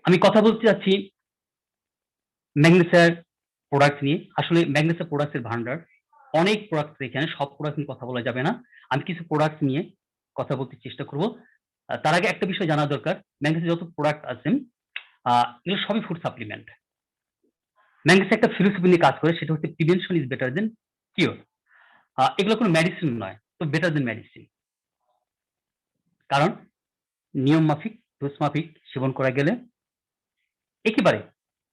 আমি কথা বলতে যাচ্ছি ম্যাগনেসিয়ার প্রোডাক্ট নিয়ে। আসলে ম্যাগনেসিয়া প্রোডাক্টের ভান্ডার, অনেক প্রোডাক্ট, এখানে সব প্রোডাক্ট নিয়ে কথা বলা যাবে না। আমি কিছু প্রোডাক্ট নিয়ে কথা বলতে চেষ্টা করব। তার আগে একটা বিষয় জানা দরকার, ম্যাগনেসিয়ার যত প্রোডাক্ট আছে এগুলো সবই ফুড সাপ্লিমেন্ট। ম্যাগনেসিয়া একটা ফিলোসফি নিয়ে কাজ করে, সেটা হচ্ছে prevention is better then cure. এগুলো কোনো মেডিসিন নয়, তো বেটার দেন মেডিসিন। কারণ নিয়ম মাফিক, ডোজ মাফিক সেবন করা গেলে একেবারে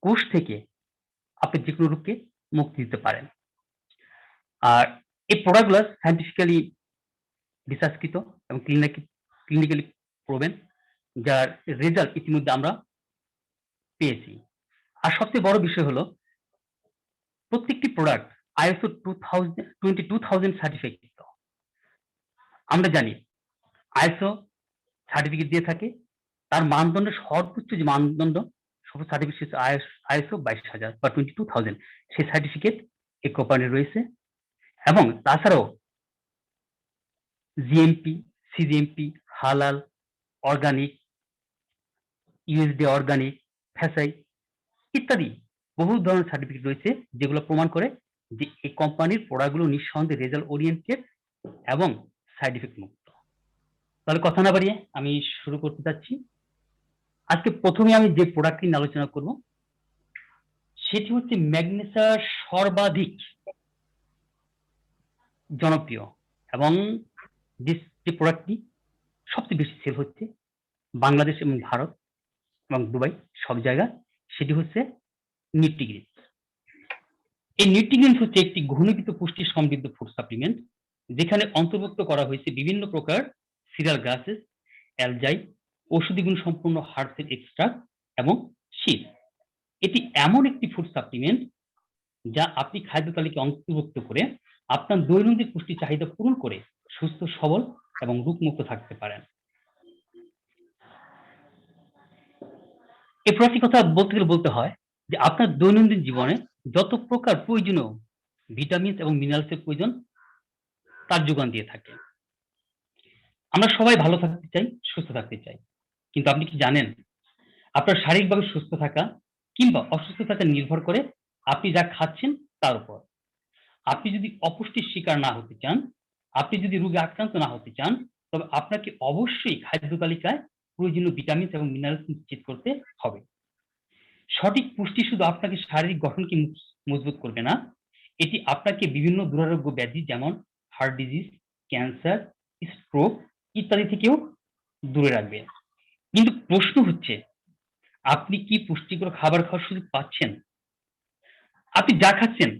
কোষ থেকে আপনি যে কোনো রোগকে মুক্তি দিতে পারেন। আর এই প্রোডাক্টগুলো সায়েন্টিফিক্যালি রিসার্চকৃত এবং ক্লিনিক্যালি প্রুভেন, যার রেজাল্ট ইতিমধ্যে আমরা পেয়েছি। আর সবচেয়ে বড় বিষয় হলো প্রত্যেকটি প্রোডাক্ট ISO 22,000 সার্টিফিকেট। আমরা জানি ISO সার্টিফিকেট দিয়ে থাকে, তার মানদণ্ডের সর্বোচ্চ যে মানদণ্ড সর্বোচ্চ সার্টিফিকেট ISO 22,000 বা 22,000, সেই সার্টিফিকেট এই কোম্পানির রয়েছে। এবং তাছাড়াও জিএমপি, সিজিএমপি, হালাল, অর্গানিক, ইউএসডি অর্গানিক, ফ্যাসাই ইত্যাদি বহু ধরনের সার্টিফিকেট রয়েছে, যেগুলো প্রমাণ করে যে এই কোম্পানির প্রোডাক্টগুলো নিঃসন্দেহে রেজাল্ট ওরিয়েন্টেড এবং সাইড ইফেক্ট মুক্ত। তাহলে কথা না বাড়িয়ে আমি শুরু করতে চাচ্ছি। আজকে প্রথমে আমি যে প্রোডাক্টটি নিয়ে আলোচনা করব সেটি হচ্ছে ম্যাগনেসিয়ার সর্বাধিক জনপ্রিয় এবং যে প্রোডাক্টটি সবচেয়ে বেশি সেল হচ্ছে বাংলাদেশ এবং ভারত এবং দুবাই সব জায়গা, সেটি হচ্ছে নিউট্রিগ্রিন। এই নিউট্রিগ্রিন হচ্ছে একটি ঘনীভূত পুষ্টি সমৃদ্ধ ফুড সাপ্লিমেন্ট, যেখানে অন্তর্ভুক্ত করা হয়েছে বিভিন্ন প্রকার সিরিয়াল গ্রাসেস, অ্যালজাই, ঔষধি গুণ সম্পন্ন হার্বসের এক্সট্রাক্ট এবং শীত। এটি এমন একটি ফুড সাপ্লিমেন্ট যা আপনি খাদ্য তালিকায় অন্তর্ভুক্ত করে আপনার দৈনন্দিন পুষ্টি চাহিদা পূরণ করে সুস্থ সবল এবং রোগমুক্ত থাকতে পারেন। এই প্রোডাক্টটির কথা বলতে গেলে বলতে হয় যে আপনার দৈনন্দিন জীবনে যত প্রকার প্রয়োজনীয় ভিটামিন এবং মিনারেলসের প্রয়োজন তার যোগান দিয়ে থাকে। আমরা সবাই ভালো থাকতে চাই, সুস্থ থাকতে চাই, কিন্তু আপনি কি জানেন আপনার শারীরিকভাবে সুস্থ থাকা কিংবা অসুস্থ থাকা নির্ভর করে আপনি যা খাচ্ছেন তার উপর। আপনি যদি অপুষ্টির শিকার না হতে চান, আপনি যদি রোগে আক্রান্ত না হতে চান, তবে আপনাকে অবশ্যই খাদ্য তালিকায় প্রয়োজনীয় ভিটামিন এবং মিনারেলস নিশ্চিত করতে হবে। সঠিক পুষ্টি শুধু আপনাকে শারীরিক গঠনকে মজবুত করবে না, এটি আপনাকে বিভিন্ন দুরারোগ্য ব্যাধি যেমন হার্ট ডিজিজ, ক্যান্সার, স্ট্রোক ইত্যাদি থেকেও দূরে রাখবে। কিন্তু প্রশ্ন হচ্ছে, আপনি কি পুষ্টিকর খাবার খাওয়ার সুযোগ পাচ্ছেন? আপনি যা খাচ্ছেন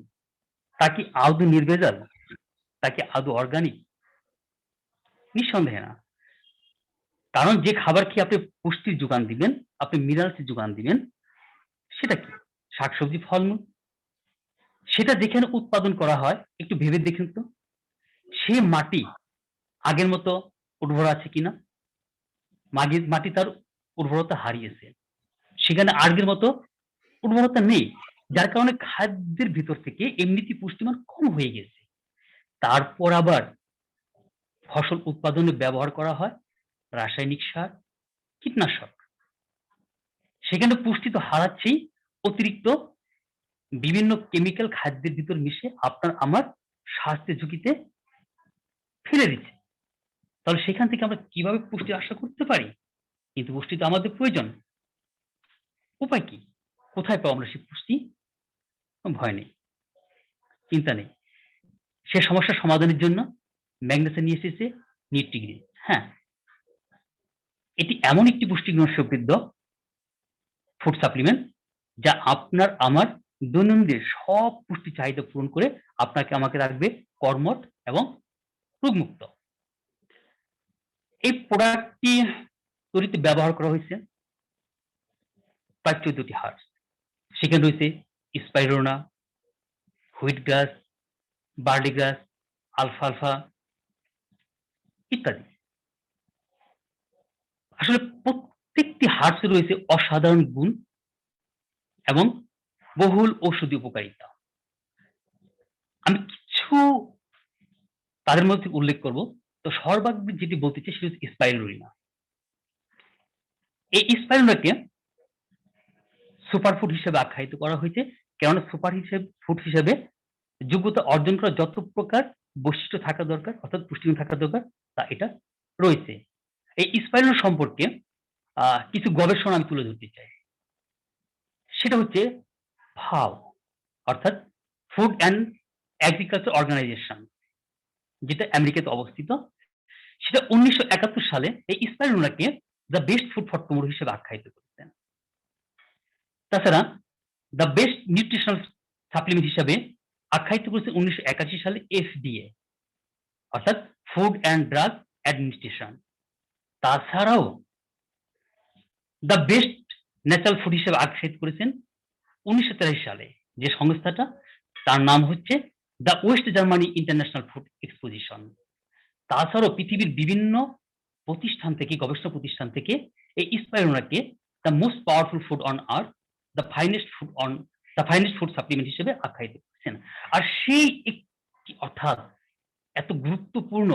তা কি আদৌ নির্ভেজাল? তা কি আদৌ অর্গানিক? নিঃসন্দেহে না। কারণ যে খাবার খেয়ে আপনি পুষ্টির যোগান দিবেন, আপনি মিনারেলসের যোগান দিবেন, সেটা কি? শাকসবজি, ফলমূল। সেটা যেখানে উৎপাদন করা হয় একটু ভেবে দেখুন তো, সে মাটি আগের মতো উর্বর আছে কিনা? মাটি তার উর্বরতা হারিয়েছে, সেখানে আগের মতো উর্বরতা নেই, যার কারণে খাদ্যের ভিতর থেকে এমনিতে পুষ্টিমান কম হয়ে গেছে। তারপর আবার ফসল উৎপাদনে ব্যবহার করা হয় রাসায়নিক সার, কীটনাশক। সেখানে পুষ্টি তো হারাচ্ছেই, অতিরিক্ত বিভিন্ন কেমিক্যাল খাদ্যের ভিতর মিশে আপনার আমার স্বাস্থ্যের ঝুঁকিতে ফেলে দিচ্ছে। তাহলে সেখান থেকে আমরা কিভাবে পুষ্টি আশা করতে পারি? কিন্তু পুষ্টি তো আমাদের প্রয়োজন। উপায় কি? কোথায় পাবো আমরা সেই পুষ্টি? ভয় নেই, চিন্তা নেই। সে সমস্যার সমাধানের জন্য ম্যাগনেসিয়া নিয়ে এসেছে নিউট্রিগ্রিন। হ্যাঁ, এটি এমন একটি পুষ্টিগুণ সমৃদ্ধ ফুড সাপ্লিমেন্ট যা আপনার আমার দৈনন্দিন সব পুষ্টি চাহিদা পূরণ করে আপনাকে আমাকে রাখবে কর্মঠ এবং রোগমুক্ত। এই প্রোডাক্টটি তৈরিতে ব্যবহার করা হয়েছে প্রায় 14টি হার্বস। সেখানে রয়েছে স্পাইরোনা, হুইট গ্রাস, বার্লি গ্রাস, আলফালফা ইত্যাদি। আসলে প্রত্যেকটি হার্বসে রয়েছে অসাধারণ গুণ এবং বহুল ঔষধি উপকারিতা। আমি কিছু তাদের মধ্যে উল্লেখ করব। তো সর্বাগ্রে যেটি বলতে চাই সেটি হচ্ছে স্পাইরুলিনা। এই স্পাইরুলিনাকে সুপারফুড হিসেবে আখ্যায়িত করা হয়েছে, কেননা ফুড হিসেবে যোগ্যতা অর্জন করা যত প্রকার বৈশিষ্ট্য থাকা দরকার, অর্থাৎ পুষ্টিগুণ থাকা দরকার, তা এটা রয়েছে। এই স্পাইরুলিনা সম্পর্কে কিছু গবেষণা আমি তুলে ধরতে চাই। সেটা হচ্ছে ফাও, অর্থাৎ ফুড অ্যান্ড এগ্রিকালচার অর্গানাইজেশন, যেটা আমেরিকাতে অবস্থিত। সেটা ১৯৭১ সালে এই স্পাইরুলিনাকে the best food for tomorrow হিসেবে আখ্যায়িত করেছেন। তাছাড়া দ্য বেস্ট নিউট্রিশনাল সাপ্লিমেন্ট হিসাবে আখ্যায়িত করেছে ১৯৮১ সালে এফডিএ, অর্থাৎ ফুড অ্যান্ড ড্রাগ অ্যাডমিনিস্ট্রেশন। তাছাড়াও দ্য বেস্ট ন্যাচারাল ফুড হিসেবে আখ্যায়িত করেছেন ১৯৮৩ সালে যে সংস্থাটা, তার নাম হচ্ছে the West Germany International Food Exposition. তাছাড়াও পৃথিবীর বিভিন্ন প্রতিষ্ঠান থেকে, গবেষণা প্রতিষ্ঠান থেকে এই স্পাইরুলিনাকে the most powerful food on earth, the finest food supplement হিসেবে আখ্যায়িত করেছেন। আর সেই একটি, অর্থাৎ এত গুরুত্বপূর্ণ,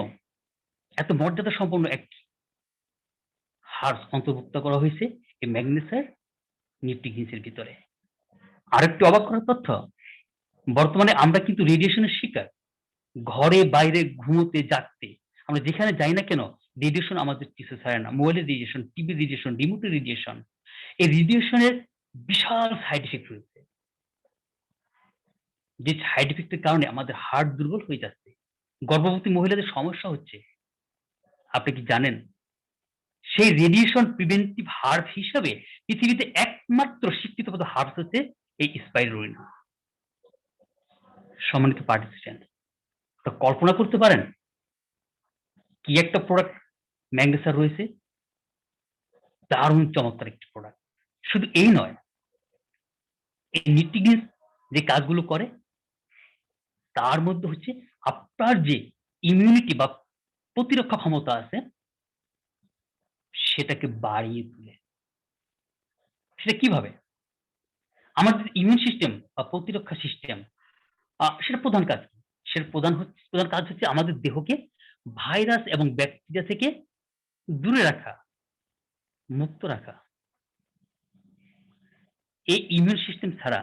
এত মর্যাদা সম্পন্ন একটি হার্বস অন্তর্ভুক্ত করা হয়েছে এই ম্যাগনেসার নিউট্রিগ্রিনসের ভিতরে। আরেকটি অবাক করার তথ্য, বর্তমানে আমরা কিন্তু রেডিয়েশনের শিকার। ঘরে বাইরে ঘুমোতে জাগতে আমরা যেখানে যাই না কেন, রেডিয়েশন আমাদের পিছু ছাড়ে না। মোবাইলের রেডিয়েশন, টিভির রেডিয়েশন, রিমোটের রেডিয়েশন, এই রেডিয়েশনের বিশাল সাইড ইফেক্ট রয়েছে, যে সাইড ইফেক্টের কারণে আমাদের হার্ট দুর্বল হয়ে যাচ্ছে, গর্ভবতী মহিলাদের সমস্যা হচ্ছে। আপনি কি জানেন সেই রেডিয়েশন প্রিভেন্টিভ হার্ব হিসাবে পৃথিবীতে একমাত্র স্বীকৃতপ্রাপ্ত হার্ব হচ্ছে এই স্পাইরুলিনা। সম্মানিত পার্টিসিপেন্ট, তো কল্পনা করতে পারেন কি একটা প্রোডাক্ট ম্যাগনেসার রয়েছে, দারুণ চমৎকার একটি প্রোডাক্ট। শুধু এই নয়, এই নিউট্রিগ্রিনস যে কাজগুলো করে তার মধ্যে হচ্ছে আপনার যে ইমিউনিটি বা প্রতিরক্ষা ক্ষমতা আছে সেটাকে বাড়িয়ে তোলে। সেটা কিভাবে? আমাদের ইমিউন সিস্টেম বা প্রতিরক্ষা সিস্টেম, সেটা প্রধান কাজ কি? সেটা প্রধান কাজ হচ্ছে আমাদের দেহকে ভাইরাস এবং ব্যাকটেরিয়া থেকে দূরে রাখা, মুক্ত রাখা। এই ইমিউন সিস্টেম ছাড়া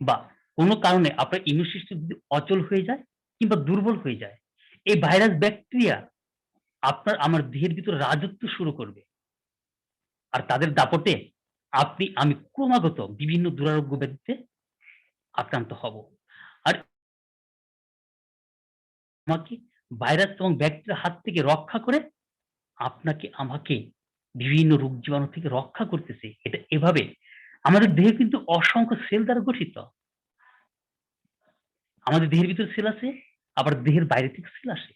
বা কোনো কারণে আপনার ইমিউন সিস্টেম যদি অচল হয়ে যায় কিংবা দুর্বল হয়ে যায়, এই ভাইরাস ব্যাকটেরিয়া আপনার আমার দেহের ভিতরে রাজত্ব শুরু করবে। আর তাদের দাপটে আপনি আমি ক্রমাগত বিভিন্ন দুরারোগ্য ব্যাধিতে আক্রান্ত হব। আর আমাকে ভাইরাস এবং ব্যাকটেরিয়ার হাত থেকে রক্ষা করে আপনাকে আমাকে বিভিন্ন রোগ জীবাণু থেকে রক্ষা করতেছে। এটা এভাবে আমাদের দেহে কিন্তু অসংখ্য সেল দ্বারা গঠিত। আমাদের দেহের ভিতরে সেল আছে, আবার দেহের বাইরে থেকে সেল আসে।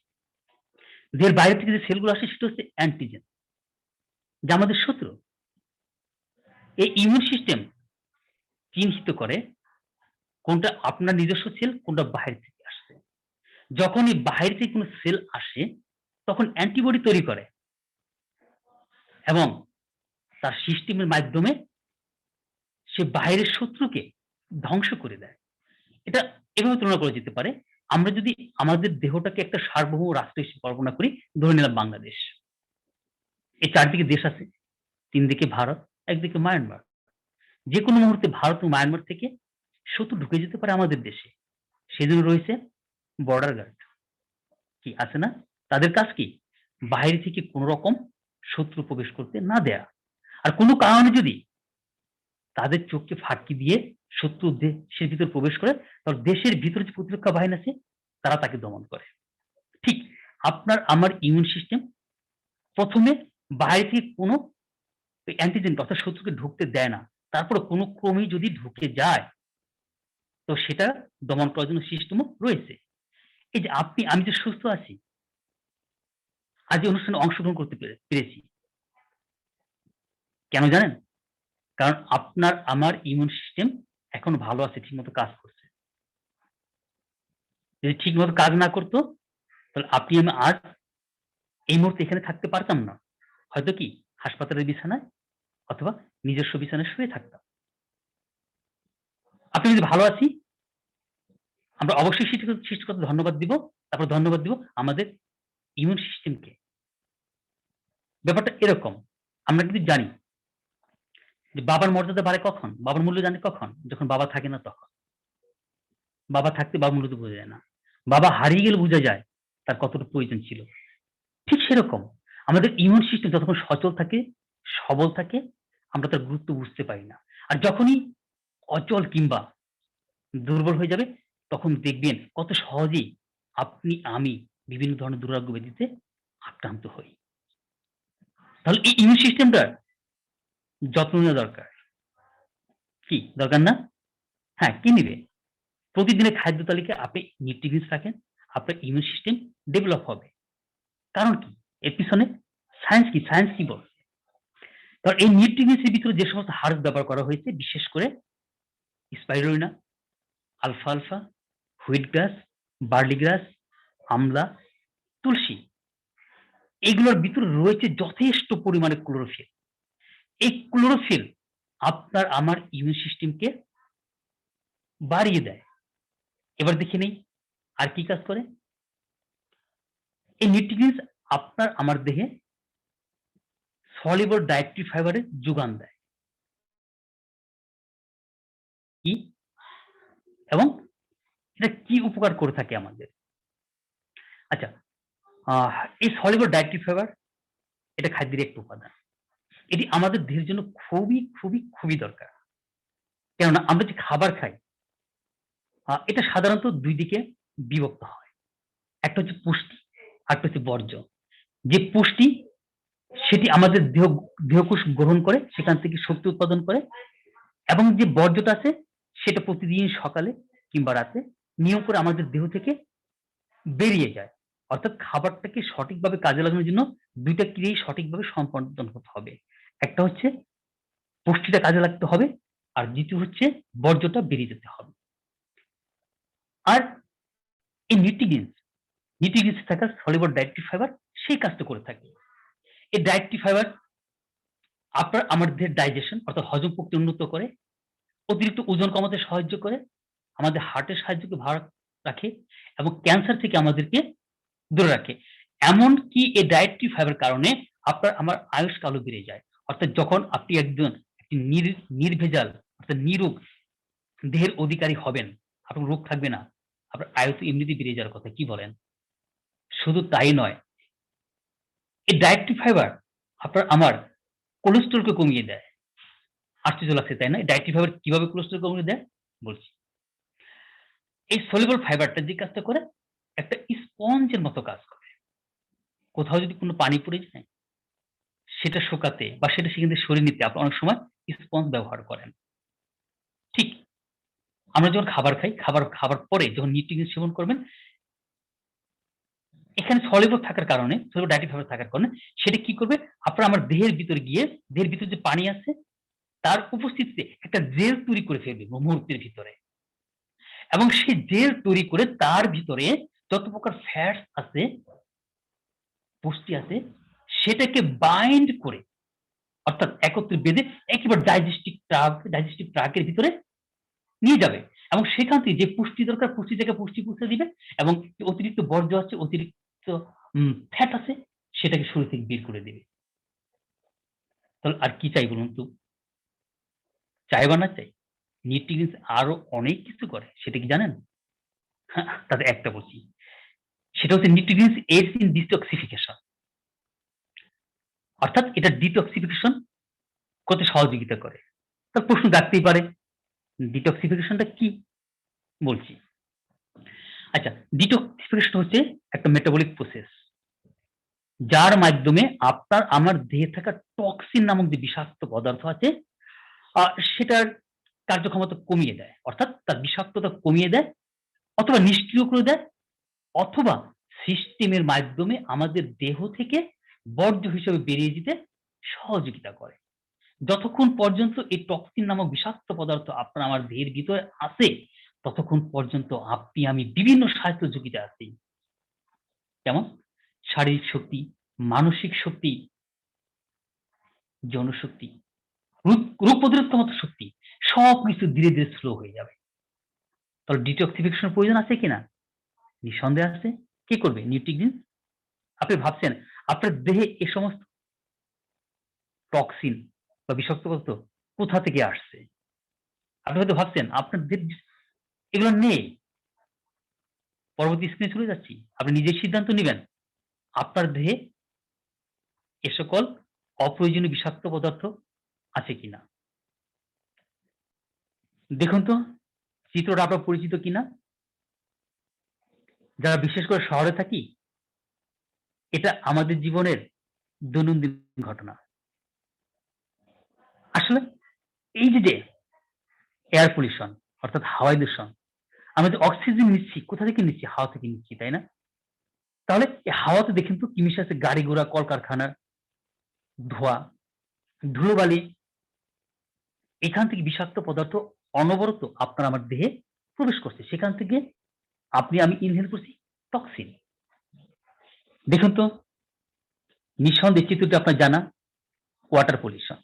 দেহের বাইরে থেকে যে সেলগুলো আসে সেটা হচ্ছে অ্যান্টিজেন, যা আমাদের শত্রু। এই ইমিউন সিস্টেম চিহ্নিত করে কোনটা আপনার নিজস্ব সেল, কোনটা বাহির থেকে আসছে। যখন এই বাহির থেকে কোনো সেল আসে তখন অ্যান্টিবডি তৈরি করে এবং তার সিস্টেমের মাধ্যমে সে বাইরের শত্রুকে ধ্বংস করে দেয়। এটা এভাবে তুলনা করা যেতে পারে। আমরা যদি আমাদের দেহটাকে একটা সার্বভৌম রাষ্ট্র হিসেবে কল্পনা করি, ধরে নিলাম বাংলাদেশ। এই চারদিকে দেশ আছে, তিন দিকে ভারত, একদিকে মায়ানমার। যেকোনো মুহূর্তে ভারত ও মায়ানমার থেকে শত্রু ঢুকে যেতে পারে আমাদের দেশে। সেজন্য রয়েছে বর্ডার গার্ড, কি আছে না? তাদের কাজ কি? বাইরে থেকে কোন রকম শত্রু প্রবেশ করতে না দেয়া। আর কোনো কারণে যদি তাদের চোখকে ফাঁকি দিয়ে শত্রু দেশের ভিতর প্রবেশ করে, তাহলে দেশের ভিতরে যে প্রতিরক্ষা বাহিনী আছে তারা তাকে দমন করে। ঠিক আপনার আমার ইমিউন সিস্টেম প্রথমে বাইরে থেকে কোনো অ্যান্টিজেন অর্থাৎ শত্রুকে ঢুকতে দেয় না। তারপরে কোনো ক্রমেই যদি ঢুকে যায় তো সেটা দমন করার জন্য সিস্টেমও রয়েছে। এই যে আমি যে সুস্থ আছি, আজ এই অনুষ্ঠানে অংশগ্রহণ করতে পেরেছি। কেন জানেন? কারণ আপনার আমার ইমিউন সিস্টেম এখনো ভালো আছে, ঠিকমতো কাজ করছে। যদি ঠিকমতো কাজ না করতো তাহলে আপনি আমি আজ এই মুহূর্তে এখানে থাকতে পারতাম না। হয়তো কি হাসপাতালের বিছানায় অথবা নিজস্ব বিছানায় শুয়ে থাকতাম। আপনি যদি ভালো আছি, আমরা অবশ্যই সৃষ্টিকর্তাকে ধন্যবাদ দিব। তারপর ধন্যবাদ দিব আমাদের ইমিউন সিস্টেমকে। ব্যাপারটা এরকম। আমরা কিন্তু জানি যে বাবার মর্যাদা বাড়ে কখন? বাবার মূল্য জানে কখন? যখন বাবা থাকে না তখন। বাবা থাকতে বাবার মূল্য তো বোঝা যায় না। বাবা হারিয়ে গেলে বোঝা যায় তার কতটা প্রয়োজন ছিল। ঠিক সেরকম আমাদের ইমিউন সিস্টেম যতক্ষণ সচল থাকে, সবল থাকে, আমরা তার গুরুত্ব বুঝতে পারি না। আর যখনই অচল কিংবা দুর্বল হয়ে যাবে, তখন দেখবেন কত সহজেই আপনি আমি বিভিন্ন ধরনের দুরারোগ্য ব্যাধিতে আক্রান্ত হই। তাহলে এই ইমিউন সিস্টেমটার যত্ন নেওয়া দরকার। কি দরকার না? হ্যাঁ, কি নিবে? প্রতিদিনের খাদ্য তালিকায় আপনি নিউট্রিয়েন্টস রাখেন, আপনার ইমিউন সিস্টেম ডেভেলপ হবে। কারণ কি? এর পিছনে সায়েন্স কি বলে? কারণ এই নিউট্রিয়েন্টস এর ভিতরে যে সমস্ত হার্ব ব্যবহার করা হয়েছে, বিশেষ করে স্পাইরুলিনা, আলফা-আলফা, হুইট গ্রাস, বার্লি গ্রাস, আমলা, তুলসী এগুলোর ভিতরে রয়েছে যথেষ্ট পরিমাণে ক্লোরোফিল। এই ক্লোরোফিল আপনার আমার ইমিউন সিস্টেমকে বাড়িয়ে দেয়। এবার দেখে নেই আর কি কাজ করে? এই নিউট্রিয়েন্টস আপনার আমার দেহে সলিবল ডায়েটরি ফাইবারের যোগান দেয়। কি? এবং এটা কি উপকার করে থাকে আমাদের? আচ্ছা, আহ এই সলিবল ডায়েটরি ফাইবার এটা খাদ্যের একটা উপাদান। এটি আমাদের দেহের জন্য খুবই দরকার। কেননা আমরা যে খাবার খাই, এটা সাধারণত ২ দিকে বিভক্ত হয়। একটা হচ্ছে পুষ্টি, আরেকটা হচ্ছে বর্জ্য। যে পুষ্টি সেটি আমাদের দেহকোষ গ্রহণ করে, সেখান থেকে শক্তি উৎপাদন করে এবং যে বর্জ্যটা আছে সেটা প্রতিদিন সকালে কিংবা রাতে নিয়ম করে আমাদের দেহ থেকে বেরিয়ে যায়। অর্থাৎ খাবারটাকে সঠিকভাবে কাজে লাগানোর জন্য ২ টা ক্রিয়াই সঠিকভাবে সম্পাদন হতে হবে। একটা হচ্ছে পুষ্টিটা কাজে লাগতে হবে, আর দ্বিতীয় হচ্ছে বর্জ্যটা বেরিয়ে যেতে হবে। আর এই নিউট্রিয়েন্টস থাকা সলিবল ডায়েটরি ফাইবার সেই কাজটা করে থাকে। এই ডায়েটরি ফাইবার আপনার আমার দেহের ডাইজেশন অর্থাৎ হজম প্রক্রিয়া উন্নত করে, অতিরিক্ত ওজন কমাতে সাহায্য করে, আমাদের হার্টের সাহায্যকে ভালো রাখে এবং ক্যান্সার থেকে আমাদেরকে দূরে রাখে। এমনকি এই ডায়েটরি ফাইবার কারণে আপনার আমার আয়ুষ্কালও বেড়ে যায়। অর্থাৎ যখন আপনি একজন একটি নির্ভেজাল অর্থাৎ নিরোগ দেহের অধিকারী হবেন, আপনার রোগ থাকবে না। আপনার আয়ু তো এমনিতেই বেড়ে যাওয়ার কথা। কি বলেন? শুধু তাই নয়, এই ডায়েটরি ফাইবার আপনার আমার কোলেস্টেরলকে কমিয়ে দেয়। আশ্চর্য লাগছে তাই না? এই ডায়েটরি ফাইবার কিভাবে কোলেস্টেরল কমিয়ে দেয়? বলছি। এই সলিউবল ফাইবারটা যে কাজটা করে, একটা স্পঞ্জের মতো কাজ করে। কোথাও যদি কোনো পানি পড়ে যায়, সেটা শুকাতে বা সেটা সেখান থেকে সরিয়ে নিতে আপনি অনেক সময় স্পঞ্জ ব্যবহার করেন। ঠিক আমরা যখন খাবার খাই, খাবার পরে যখন নিউট্রিয়েন্ট সেবন করবেন, এখানে সলিউবল থাকার কারণে, সলিউবল ডায়েটরি ফাইবার থাকার কারণে সেটা কি করবে? আপনার আমার দেহের ভিতরে গিয়ে, দেহের ভিতরে যে পানি আছে, তার উপস্থিতিতে একটা জেল তৈরি করে ফেলবে মুহূর্তের ভিতরে। এবং সেই জেল তৈরি করে তার ভিতরে যত প্রকার ফ্যাটস আছে, পুষ্টি আছে, সেটাকে বাইন্ড করে অর্থাৎ একত্রে বেঁধে একেবারে ডাইজেস্টিভ ট্রাকের ভিতরে নিয়ে যাবে এবং সেখান থেকে যে পুষ্টি দরকার পুষ্টি থেকে পুষ্টি পৌঁছে দিবে এবং যে অতিরিক্ত বর্জ্য আছে, অতিরিক্ত ফ্যাট আছে, সেটাকে শরীর থেকে বের করে দিবে। তাহলে আর কি চাই বলুন তো? চাই বা না চাই? নিউট্রিয়েন্টস আরো অনেক কিছু করে। সেটা কি জানেন? তাদের একটা বলছি। সেটা হচ্ছে নিউট্রিয়েন্টস এইডস ইন ডিটক্সিফিকেশন। অর্থাৎ এটা ডিটক্সিফিকেশন করতে সহযোগিতা করে। তার প্রশ্ন জাগতেই পারে, ডিটক্সিফিকেশনটা কি? বলছি। আচ্ছা, ডিটক্সিফিকেশন হচ্ছে একটা মেটাবলিক প্রসেস। যার মাধ্যমে আপনার আমার দেহে থাকা টক্সিন নামক যে বিষাক্ত পদার্থ আছে, আ সেটার কার্যক্ষমতা কমিয়ে দেয়। অর্থাৎ তার বিষাক্ততা কমিয়ে দেয় অথবা নিষ্ক্রিয় করে দেয় অথবা সিস্টেমের মাধ্যমে আমাদের দেহ থেকে বর্জ্য হিসেবে বেরিয়ে যেতে সহযোগিতা করে। যতক্ষণ পর্যন্ত এই টক্সিন নামক বিষাক্ত পদার্থ আপনার আমার দেহের ভিতরে আছে, ততক্ষণ পর্যন্ত আপনি আমি বিভিন্ন স্বাস্থ্য ঝুঁকিতে আছি। যেমন শারীরিক শক্তি, মানসিক শক্তি, জনশক্তি, রোগ প্রতিরোধ ক্ষমতা শক্তি সবকিছু ধীরে স্লো হয়ে যাবে। তাহলে ডিটক্সিফিকেশন এর প্রয়োজন আছে কিনা? নিঃসন্দেহে আছে। কে করবে? নিউট্রিয়েন্টস। আপনি ভাবছেন আপনার দেহে এ সমস্ত টক্সিন বা বিষাক্ত পদার্থ কোথা থেকে আসছে। আপনি হয়তো ভাবছেন আপনাদের এগুলো নেই। পরবর্তী স্ক্রিনে চলে যাচ্ছি। আপনি নিজেই সিদ্ধান্ত নিবেন আপনার দেহে এ সকল অপ্রয়োজনীয় বিষাক্ত পদার্থ আছে কিনা। দেখুন তো চিত্রটা আপনার পরিচিত কিনা। যারা বিশেষ করে শহরে থাকি, এটা আমাদের জীবনের দৈনন্দিন ঘটনা। আসলে এই যে এয়ার পলিউশন অর্থাৎ হাওয়াই দূষণ, আমরা যে অক্সিজেন নিচ্ছি কোথা থেকে নিচ্ছি? হাওয়া থেকে নিচ্ছি, তাই না? তাহলে এই হাওয়াতে দেখেন তো কি মিশে আছে? গাড়ি ঘোড়া, কলকারখানার ধোঁয়া, ধুলোবালি, এখান থেকে বিষাক্ত পদার্থ অনবরত আপনার আমার দেহে প্রবেশ করছে। সেখান থেকে আপনি আমি ইনহেল করছি টক্সিন। দেখুন তো নিঃসন্দেহে চিত্রটি আপনার জানা, ওয়াটার পলিউশন।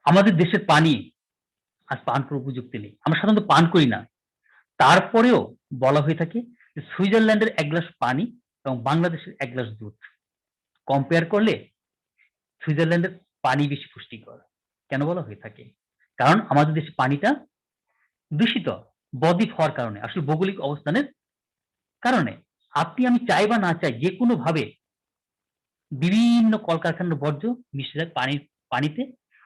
আমাদের দেশের পানি আজ পান করার উপযুক্ত নেই। আমরা সাধারণত পান করি না। তারপরেও বলা হয়ে থাকে যে সুইজারল্যান্ডের ১ গ্লাস পানি এবং বাংলাদেশের ১ গ্লাস দুধ কম্পেয়ার করলে সুইজারল্যান্ডের পানি বেশি পুষ্টিকর। কেন বলা হয়ে থাকে? কারণ আমাদের দেশের পানিটা দূষিত বদ্বীপ হওয়ার কারণে, আসলে ভৌগোলিক অবস্থানের কারণে। আপনি আমি চাই বা না চাই যেকোনোভাবে বিভিন্ন কলকারখানার বর্জ্য মিশে যায় পানিতে।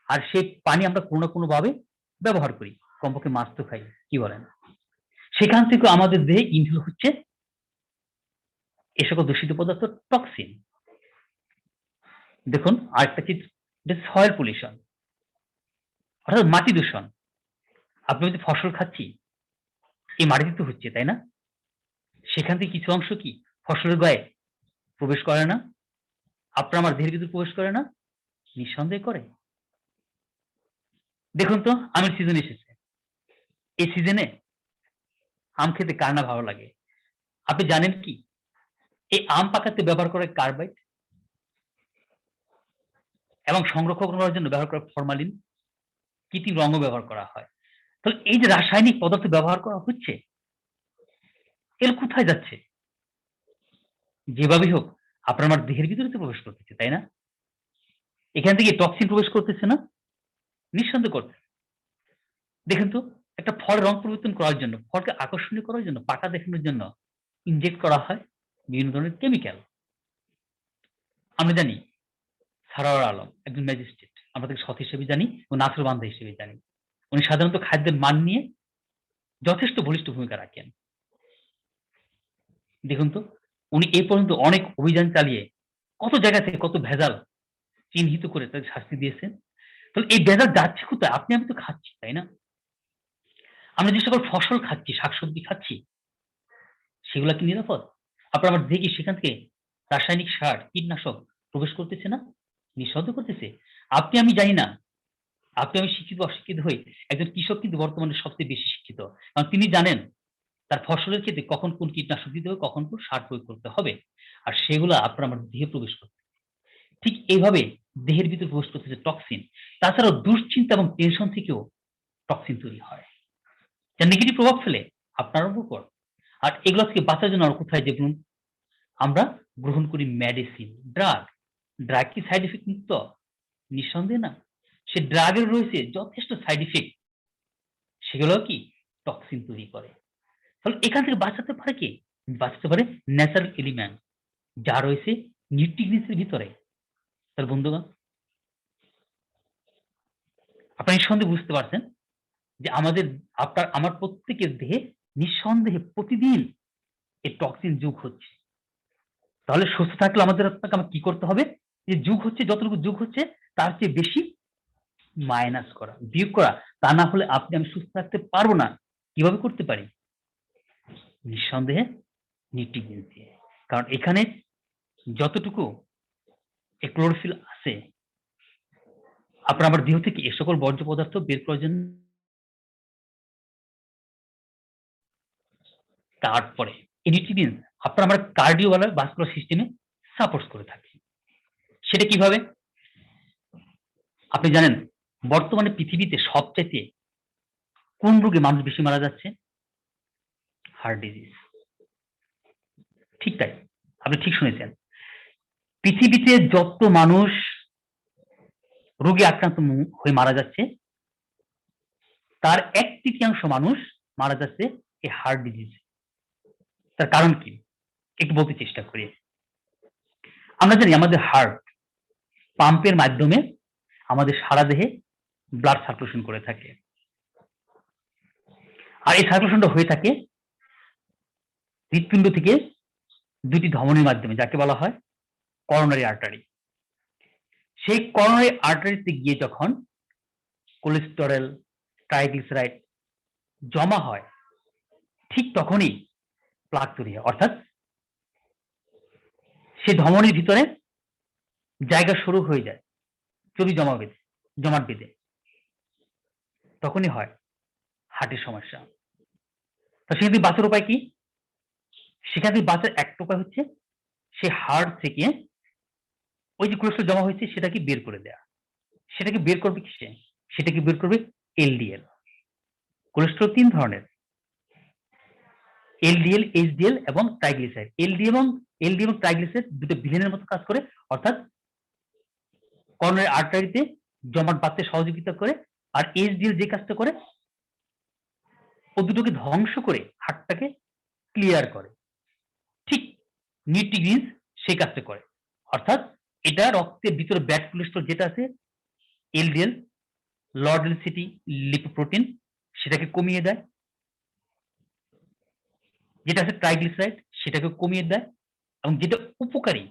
আর সেই পানি আমরা কোনো না কোনোভাবে ব্যবহার করি। কমপক্ষে মাছ তো খাই। কি বলেন? সেখান থেকে আমাদের দেহে ইনহেল হচ্ছে এ সকল দূষিত পদার্থ টক্সিন। দেখুন আরেকটা চিত্র, এটা সয়েল পলিউশন অর্থাৎ মাটি দূষণ। আপনি যদি ফসল খাচ্ছি, এই মাটিতে তো হচ্ছে, তাই না? সেখান থেকে কিছু অংশ কি ফসলের গায়ে প্রবেশ করে না? আপনার আমার দেহের ভিতর প্রবেশ করে না? নিঃসন্দেহে করে। দেখুন তো আমের সিজন এসেছে। এই সিজনে আম খেতে কার না ভালো লাগে? আপনি জানেন কি এই আম পাকাতে ব্যবহার করে কার্বাইড এবং সংরক্ষণ করার জন্য ব্যবহার করা ফরমালিন, কৃত্রিম রঙও ব্যবহার করা হয়। তাহলে এই যে রাসায়নিক পদার্থ ব্যবহার করা হচ্ছে, এগুলো কোথায় যাচ্ছে? যেভাবেই হোক আপনার আমার দেহের ভিতরে তো প্রবেশ করতেছে, তাই না? এখান থেকে টক্সিন প্রবেশ করতেছে না? নিঃসন্দেহে করতেছে। দেখেন তো একটা ফলের রং পরিবর্তন করার জন্য, ফলকে আকর্ষণীয় করার জন্য, পাকা দেখানোর জন্য ইনজেক্ট করা হয় বিভিন্ন ধরনের কেমিক্যাল। আমরা জানি সারোয়ার আলম একজন ম্যাজিস্ট্রেট। আমরা তাকে সৎ হিসেবে জানি ও নাছোড় বান্দা হিসেবে জানি। উনি সাধারণত খাদ্যের মান নিয়ে যথেষ্ট বলিষ্ঠ ভূমিকা রাখেন। দেখুন তো উনি এ পর্যন্ত অনেক অভিযান চালিয়ে কত জায়গা থেকে কত ভেজাল চিহ্নিত করে তাদের শাস্তি দিয়েছেন। তাহলে এই ভেজাল যাচ্ছে কোথায়? আপনি আমি তো খাচ্ছি, তাই না? আমরা যে সকল ফসল খাচ্ছি, শাকসবজি খাচ্ছি, সেগুলা কি নিরাপদ? আপনার আমার দেহে কি সেখান থেকে রাসায়নিক সার, কীটনাশক প্রবেশ করতেছে না? নিঃসন্দেহে করতেছে। আপনি আমি জানি না। আপনি আমি শিক্ষিত অশিক্ষিত হই, একজন কৃষক কিন্তু বর্তমানে সবচেয়ে বেশি শিক্ষিত। কারণ তিনি জানেন তার ফসলের ক্ষেত্রে কখন কোন কীটনাশক দিতে হবে, কখন কোন সার প্রয়োগ করতে হবে। আর সেগুলা আপনার আমার দেহে প্রবেশ করছে। ঠিক এইভাবে দেহের ভিতরে প্রবেশ করতেছে টক্সিন। তাছাড়াও দুশ্চিন্তা এবং টেনশন থেকেও টক্সিন তৈরি হয়। যা নেগেটিভ প্রভাব ফেলে আপনার উপর। আর এগুলা থেকে বাঁচার জন্য আমরা কোথায় যাই বলুন? আমরা গ্রহণ করি মেডিসিন, ড্রাগ। ড্রাগ কি সাইড ইফেক্ট মুক্ত? নিঃসন্দেহে না। সে ড্রাগের রয়েছে যথেষ্ট সাইড ইফেক্ট। সেগুলোও কি টক্সিন তৈরি করে। তাহলে এখান থেকে বাঁচাতে পারে কে? বাঁচাতে পারে ন্যাচারাল এলিমেন্ট যা রয়েছে নিউট্রিয়েন্টস এর ভিতরে। তাহলে বন্ধুগণ আপনারা নিঃসন্দেহে বুঝতে পারছেন যে আমাদের আপনার আমার প্রত্যেকের দেহে নিঃসন্দেহে প্রতিদিন এই টক্সিন যোগ হচ্ছে। তাহলে সুস্থ থাকলে আপনাকে আমার কি করতে হবে? যে যোগ হচ্ছে যতটুকু যোগ হচ্ছে তার চেয়ে বেশি মাইনাস করা, বিয়োগ করা। তা না হলে আপনি আমি সুস্থ থাকতে পারবো না। কিভাবে করতে পারি? নিঃসন্দেহে নিউট্রিয়েন্ট দিয়ে। কারণ এখানে যতটুকু ক্লোরোফিল আছে আপনার আমার দেহ থেকে এ সকল বর্জ্য পদার্থ বের করার জন্য। তারপরে এই নিউট্রিয়েন্টস আপনার আমার ভাস্কুলার সিস্টেমে সাপোর্ট করে থাকে। সেটা কিভাবে? আপনি জানেন বর্তমানে পৃথিবীতে সবচাইতে কোন রোগে মানুষ বেশি মারা যাচ্ছে? Heart disease. ঠিক তাই। আপনি ঠিক শুনেছেন। পৃথিবীতে যত মানুষ রোগে আক্রান্ত হয়ে মারা যাচ্ছে, তার 1/3 মানুষ মারা যাচ্ছে এই হার্ট ডিজিজ। তার কারণ কি? একটু বলতে চেষ্টা করি। আমরা জানি আমাদের হার্ট পাম্পের মাধ্যমে আমাদের সারা দেহে ব্লাড সার্কুলেশন করে থাকে। আর এই সার্কুলেশনটা হয়ে থাকে হৃৎপিণ্ড থেকে 2টি ধমনীর মাধ্যমে, যাকে বলা হয় করোনারি আর্টারি। সেই করোনারি আর্টারিতে গিয়ে যখন কোলেস্টেরল, ট্রাইগ্লিসারাইড জমা হয়, ঠিক তখনই প্লাক তৈরি হয়। অর্থাৎ সে ধমনীর ভিতরে জায়গা শুরু হয়ে যায় চর্বি জমাট বেঁধে। তখনই হয় হার্টের সমস্যা। তো সেখান থেকে বাঁচার উপায় কি? সেখান থেকে বাঁচার একটা উপায় হচ্ছে সে হার্ট থেকে ওই যে কোলেস্টেরল জমা হয়েছে সেটাকে বের করে দেয়া। সেটাকে বের করবে কিসে? সেটাকে বের করবে এলডিএল। কোলেস্টেরল 3 ধরনের। এলডিএল, এইচডিএল এবং ট্রাইগ্লিসারাইড। এলডিএল এবং ট্রাইগ্লিসারাইড দুটো ভিলেনের মতো কাজ করে। অর্থাৎ করোনারি আর্টারিতে জমাট বাঁধতে সহযোগিতা করে। আর এইচডিএল যে কাজটা করে, ও দুটোকে ধ্বংস করে হার্টটাকে ক্লিয়ার করে। ঠিক নিউট্রিগ্রিনস সেই কাজটা করে। অর্থাৎ এটা রক্তের ভিতরে ব্যাড কোলেস্টেরল যেটা আছে, এলডিএল, লো ডেনসিটি লিপোপ্রোটিন, সেটাকে কমিয়ে দেয়। যেটা আছে ট্রাইগ্লিসারাইড, সেটাকে কমিয়ে দেয়। এবং যেটা উপকারী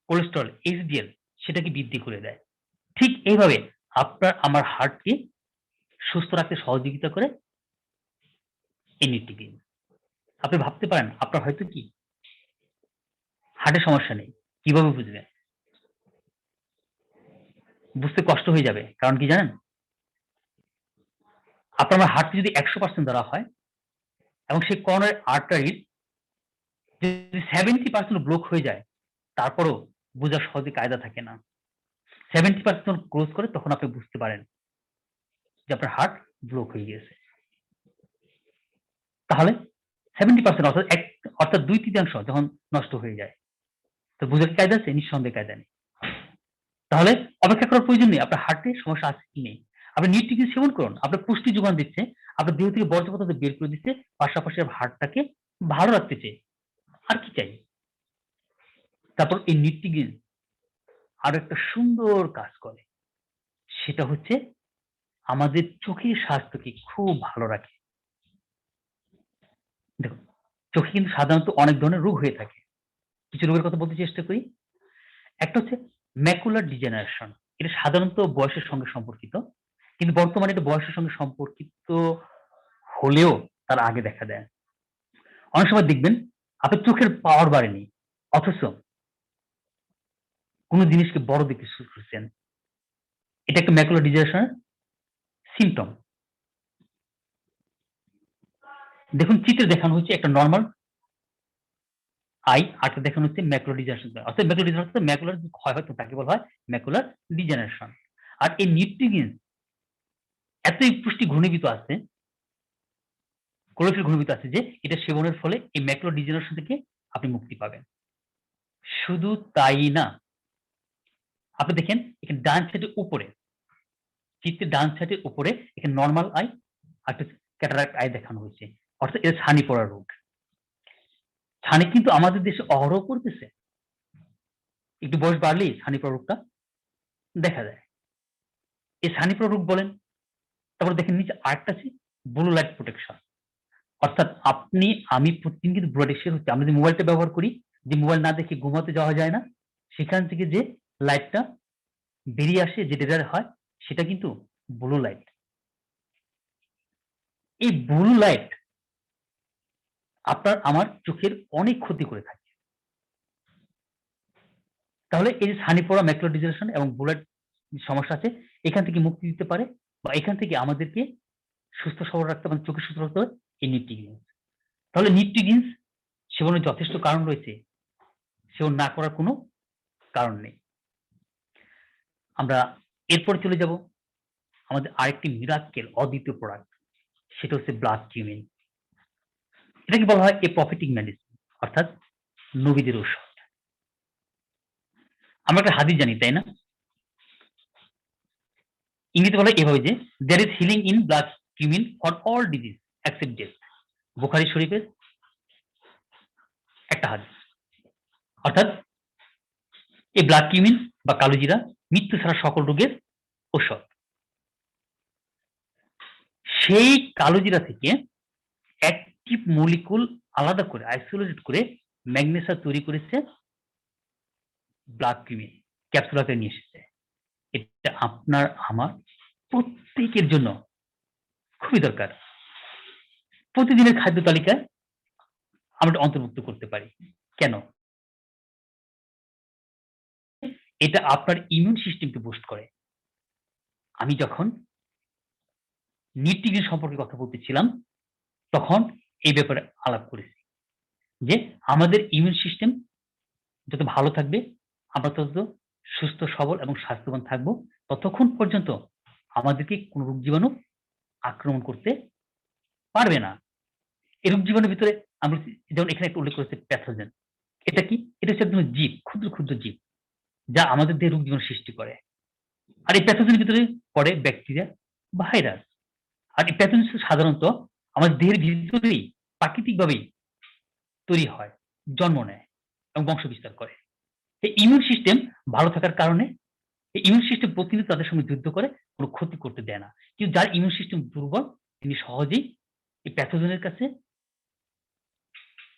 কোলেস্টেরল, এইচডিএল, সেটাকে বৃদ্ধি করে দেয়। ঠিক এইভাবে আপনার আমার হার্টকে সুস্থ রাখতে সহযোগিতা করে এই নিউট্রিগ্রিন। আপনি ভাবতে পারেন আপনার হয়তো কি হার্টের সমস্যা নেই, কিভাবে বুঝবেন? বুঝতে কষ্ট হয়ে যাবে। কারণ কি জানেন? আপনার আমার হার্টকে যদি 100% ধরা হয় এবং সেই করোনারি আর্টারির যদি 70% ব্লক হয়ে যায়, তারপরও বোঝার সহজে কায়দা থাকে না। 70% ক্লোজ করে তখন আপনি বুঝতে পারেন যে আপনার হার্ট ব্লক হয়ে গিয়েছে। তাহলে 70% অর্থাৎ 2/3 যখন নষ্ট হয়ে যায়, তো বুঝার কি কায়দা আছে? নিঃসন্দেহে কায়দা নেই। তাহলে অপেক্ষা করার প্রয়োজন নেই আপনার হার্টে সমস্যা আছে কি নেই। আপনি নিউট্রিগ্রিন সেবন করুন। আপনার পুষ্টি যোগান দিচ্ছে, আপনার দেহ থেকে বর্জ্য পদার্থ বের করে দিচ্ছে, পাশাপাশি আপনার হার্টটাকে ভালো রাখতে চাই। আর কি চাই? তারপর এই নিউট্রিগ্রিন আরো একটা সুন্দর কাজ করে। সেটা হচ্ছে আমাদের চোখের স্বাস্থ্যকে খুব ভালো রাখে। দেখুন, চোখে কিন্তু সাধারণত অনেক ধরনের রোগ হয়ে থাকে। কিছু রোগের কথা বলতে চেষ্টা করি। একটা হচ্ছে ম্যাকুলার ডিজেনারেশন। এটা সাধারণত বয়সের সঙ্গে সম্পর্কিত। কিন্তু বর্তমানে এটা বয়সের সঙ্গে সম্পর্কিত হলেও তার আগে দেখা দেয়। অনেক সময় দেখবেন আপনার চোখের পাওয়ার বাড়েনি। অথচ কোন জিনিসকে বড় দেখতে শুরু করছেন। এটা একটা ম্যাকুলার ডিজেনারেশনের সিম্পটম। দেখুন চিত্রে দেখানো হচ্ছে একটা নরমাল আই, আরেকটা দেখানো হচ্ছে ম্যাকুলার ডিজেনারেশন। অর্থাৎ ম্যাকুলার ডিজেনারেশন ম্যাকুলার ক্ষয় হয় তো তাকে বলা হয় ম্যাকুলার ডিজেনারেশন। আর এই নিউট্রিগ্রিন এতই পুষ্টি ঘনীভূত আছে, ক্লোরোফিল ঘনীভূত আছে যে এটা সেবনের ফলে এই ম্যাকুলার ডিজেনারেশন থেকে আপনি মুক্তি পাবেন। শুধু তাই না, আপনি দেখেন এখানে ডান সাইডের উপরে, চিত্রের ডান সাইডের উপরে এখানে নরমাল আই আর একটা ক্যাটারাক্ট আই দেখানো হয়েছে। অর্থাৎ এটা ছানি পড়া রোগ। ছানি কিন্তু আমাদের দেশে অহরহ পড়তেছে। একটু বয়স বাড়লেই ছানি পড়া রোগটা দেখা যায়। এই ছানি পড়া রোগ বলেন। তারপর দেখেন নিচে আরেকটা আছে ব্লু লাইট প্রোটেকশন। অর্থাৎ আপনি আমি প্রতিদিন কিন্তু ব্লু লাইটের শিকার হচ্ছি। আমরা যে মোবাইলটা ব্যবহার করি, যে মোবাইল না দেখে ঘুমাতে যাওয়া যায় না, সেখান থেকে যে লাইটটা বেরিয়ে আসে, যে ডেটার হয়, সেটা কিন্তু ব্লু লাইট। এই ব্লু লাইট আপনার আমার চোখের অনেক ক্ষতি করে থাকে। তাহলে এই যে ছানি পড়া, ম্যাকুলার ডিজেনারেশন এবং ব্লু লাইট সমস্যা আছে, এখান থেকে মুক্তি দিতে পারে বা এখান থেকে আমাদেরকে সুস্থ সবল রাখতে, মানে চোখে সুস্থ রাখতে হবে এই নিউট্রিগ্রিনস। তাহলে নিউট্রিগ্রিনস সেবনের যথেষ্ট কারণ রয়েছে, সেবন না করার কোনো কারণ নেই। আমরা এরপরে চলে যাব আমাদের আরেকটি মিরাক্কেল অদ্বিতীয় প্রোডাক্ট, সেটা হচ্ছে ব্লাড কিউমিন। এটাকে বলা হয় এ প্রফিটিক মেডিসিন, অর্থাৎ নবীদের ঔষধ। আমরা একটা হাদিস জানি, তাই না? ইংরেজিতে বলা হয় এভাবে যে there is healing in blood cumin for all disease except death। Bukhari শরীফের একটা হাদিস। অর্থাৎ এই ব্লাড কিউমিন বা কালোজিরা মৃত্যু ছাড়া সকল রোগের ঔষধ। সেই কালোজিরা থেকে অ্যাক্টিভ মলিকুল আলাদা করে আইসোলেটেড করে ম্যাগনেসিয়াম তৈরি করেছে ব্লাড কিউমিন, ক্যাপসুল আকারে নিয়ে এসেছে। এটা আপনার আমার প্রত্যেকের জন্য খুবই দরকার। প্রতিদিনের খাদ্য তালিকায় আমরা অন্তর্ভুক্ত করতে পারি। কেন? এটা আপনার ইমিউন সিস্টেমকে বুস্ট করে। আমি যখন নিউট্রিশন সম্পর্কে কথা বলতেছিলাম, তখন এই ব্যাপারে আলাপ করেছি যে আমাদের ইমিউন সিস্টেম যত ভালো থাকবে, আমরা তত সুস্থ সবল এবং স্বাস্থ্যবান থাকবো। ততক্ষণ পর্যন্ত আমাদেরকে কোনো রোগ জীবাণু আক্রমণ করতে পারবে না। এই রোগ জীবাণুর ভিতরে আমরা যেমন এখানে একটা উল্লেখ করেছে প্যাথোজেন। এটা কি? এটা হচ্ছে একদম জীব, ক্ষুদ্র, ক্ষুদ্র জীব যা আমাদের দেহে রোগ জীবাণু সৃষ্টি করে। আর এই প্যাথোজেনের ভিতরে পড়ে ব্যাকটেরিয়া, ভাইরাস। আর এই প্যাথোজেন সাধারণত আমাদের দেহের ভিতরেই প্রাকৃতিকভাবেই তৈরি হয়, জন্ম নেয় এবং বংশ বিস্তার করে। এই ইমিউন সিস্টেম ভালো থাকার কারণে এই ইমিউন সিস্টেম প্রতিনিয়ত তাদের সঙ্গে যুদ্ধ করে, কোনো ক্ষতি করতে দেয় না। কিন্তু যার ইমিউন সিস্টেম দুর্বল, তিনি সহজেই এই প্যাথোজেনের কাছে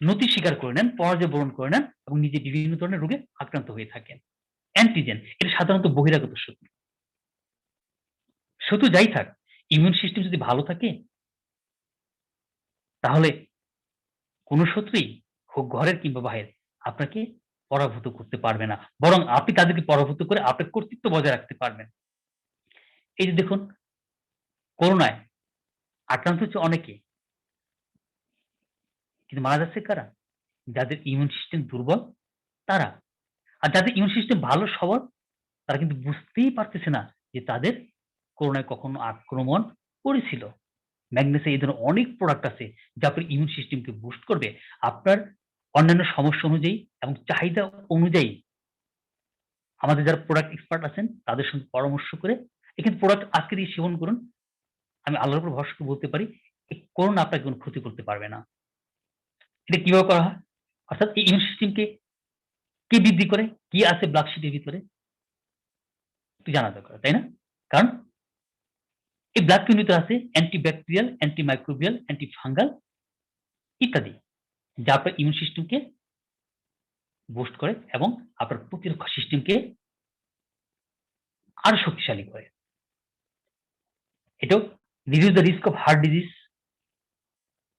নতি স্বীকার করে নেন, পরাজয় বরণ করে নেন এবং নিজে বিভিন্ন ধরনের রোগে আক্রান্ত হয়ে থাকেন। অ্যান্টিজেন এটা সাধারণত বহিরাগত শত্রু। শত্রু যাই থাক, ইমিউন সিস্টেম যদি ভালো থাকে, তাহলে কোনো শত্রুই হোক ঘরের কিংবা বাহিরের আপনাকে পরাভূত করতে পারবে না। বরং আপনি তাদেরকে পরাভূত করে আপনার কর্তৃত্ব বজায় রাখতে পারবেন। এই যে দেখুন, করোনায় আক্রান্ত হচ্ছে অনেকে, কিন্তু মারা যাচ্ছে কারা? যাদের ইমিউন সিস্টেম দুর্বল তারা। আর যাদের ইমিউন সিস্টেম ভালো সবল, তারা কিন্তু বুঝতেই পারতেছে না যে তাদের করোনায় কখনো আক্রমণ করেছিল। ম্যাগনেসিয়াম এই ধরনের অনেক প্রোডাক্ট আছে যা আপনার ইমিউন সিস্টেমকে বুস্ট করবে। আপনার অন্যান্য সমস্যা অনুযায়ী এবং চাহিদা অনুযায়ী আমাদের যারা প্রোডাক্ট এক্সপার্ট আছেন তাদের সঙ্গে পরামর্শ করে এখানে প্রোডাক্ট আজকে দিয়ে সেবন করুন। আমি আল্লাহর উপর ভরসা করে বলতে পারি এই করোনা আপনাকে কোনো ক্ষতি করতে পারবে না। এটা কিভাবে করা হয়? অর্থাৎ এই ইমিউন সিস্টেমকে কে বৃদ্ধি করে? কি আছে ব্লাড শিটের ভিতরে? একটু জানা দরকার, তাই না? কারণ এই ব্লাড কিউর ভিতরে আছে অ্যান্টিব্যাকটেরিয়াল, অ্যান্টিমাইক্রোবিয়াল, অ্যান্টিফাঙ্গাল ইত্যাদি, যা আপনার ইমিউন সিস্টেমকে বুস্ট করে এবং আপনার প্রতিরক্ষা সিস্টেমকে আরো শক্তিশালী করে। এটাও reduce the risk of heart disease.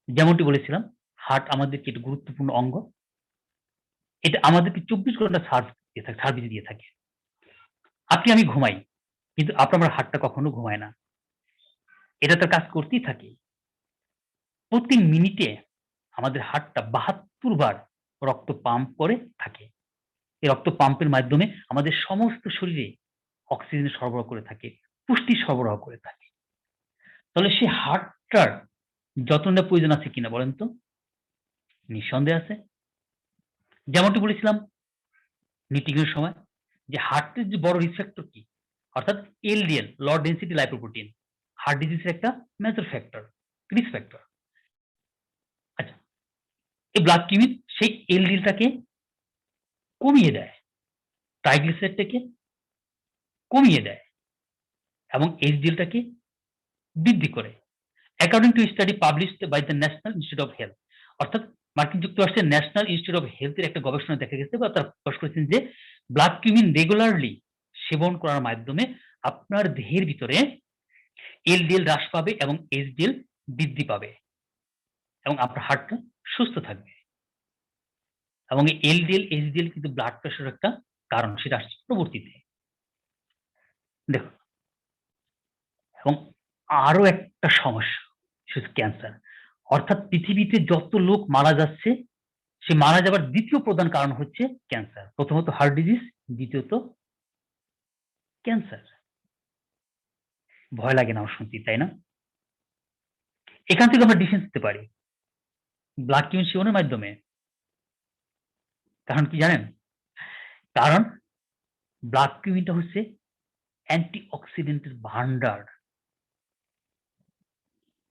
যেমনটি বলেছিলাম, হার্ট আমাদেরকে একটি গুরুত্বপূর্ণ অঙ্গ। এটা আমাদেরকে ২৪ ঘন্টা সার্ভিস দিয়ে থাকে। আপনি আমি ঘুমাই, কিন্তু আপনার আমার হার্টটা কখনো ঘুমায় না। এটা তার কাজ করতেই থাকে। প্রতি মিনিটে আমাদের হার্টটা ৭২ বার রক্ত পাম্প করে থাকে। এই রক্ত পাম্পের মাধ্যমে আমাদের সমস্ত শরীরে অক্সিজেন সরবরাহ করে থাকে, পুষ্টি সরবরাহ করে থাকে। তাহলে সেই হার্টটার যত্ন নেওয়ার প্রয়োজন আছে কিনা বলেন তো? নিঃসন্দেহে আছে। যেমনটি বলেছিলাম মিটিংয়ের সময় যে হার্টের যে বড় রিস্ক ফ্যাক্টর কি? অর্থাৎ এলডিএল, লো ডেনসিটি লাইপোপ্রোটিন, হার্ট ডিজিজের একটা মেজর ফ্যাক্টর, রিস্ক ফ্যাক্টর। আচ্ছা, এই ব্লাড কিউমিন সেই এলডিএলটাকে কমিয়ে দেয়, ট্রাইগ্লিসারাইডটাকে কমিয়ে দেয় এবং এইচডিএলটাকে বৃদ্ধি করে। According to study published by the National Institute of Health, অর্থাৎ মার্কিন যুক্তরাষ্ট্রের ন্যাশনাল ইনস্টিটিউট অফ হেলথের একটা গবেষণায় দেখা গেছে বা তারা প্রকাশ করেছেন যে ব্লাড কিউমিন রেগুলারলি সেবন করার মাধ্যমে আপনার দেহের ভিতরে এলডিএল হ্রাস পাবে এবং এইচডিএল বৃদ্ধি পাবে এবং আপনার হার্টটা সুস্থ থাকবে। এবং এই এলডিএল, এইচডিএল কিন্তু ব্লাড প্রেশারের একটা কারণ, সেটা আসছে পরবর্তীতে। দেখুন, এবং আরো একটা সমস্যা, সেটা ক্যান্সার। অর্থাৎ পৃথিবীতে যত লোক মারা যাচ্ছে, সে মারা যাবার দ্বিতীয় প্রধান কারণ হচ্ছে ক্যান্সার। প্রথমত হার্ট ডিজিজ, দ্বিতীয়ত ক্যান্সার। ভয় লাগে না আমার শুনতে, তাই না? এখান থেকে আমরা ডিফেন্স দিতে পারি ব্লাড কিউমিন সেবনের মাধ্যমে। কারণ কি জানেন? কারণ ব্লাড কিউমিনটা হচ্ছে অ্যান্টিঅক্সিডেন্টের ভান্ডার।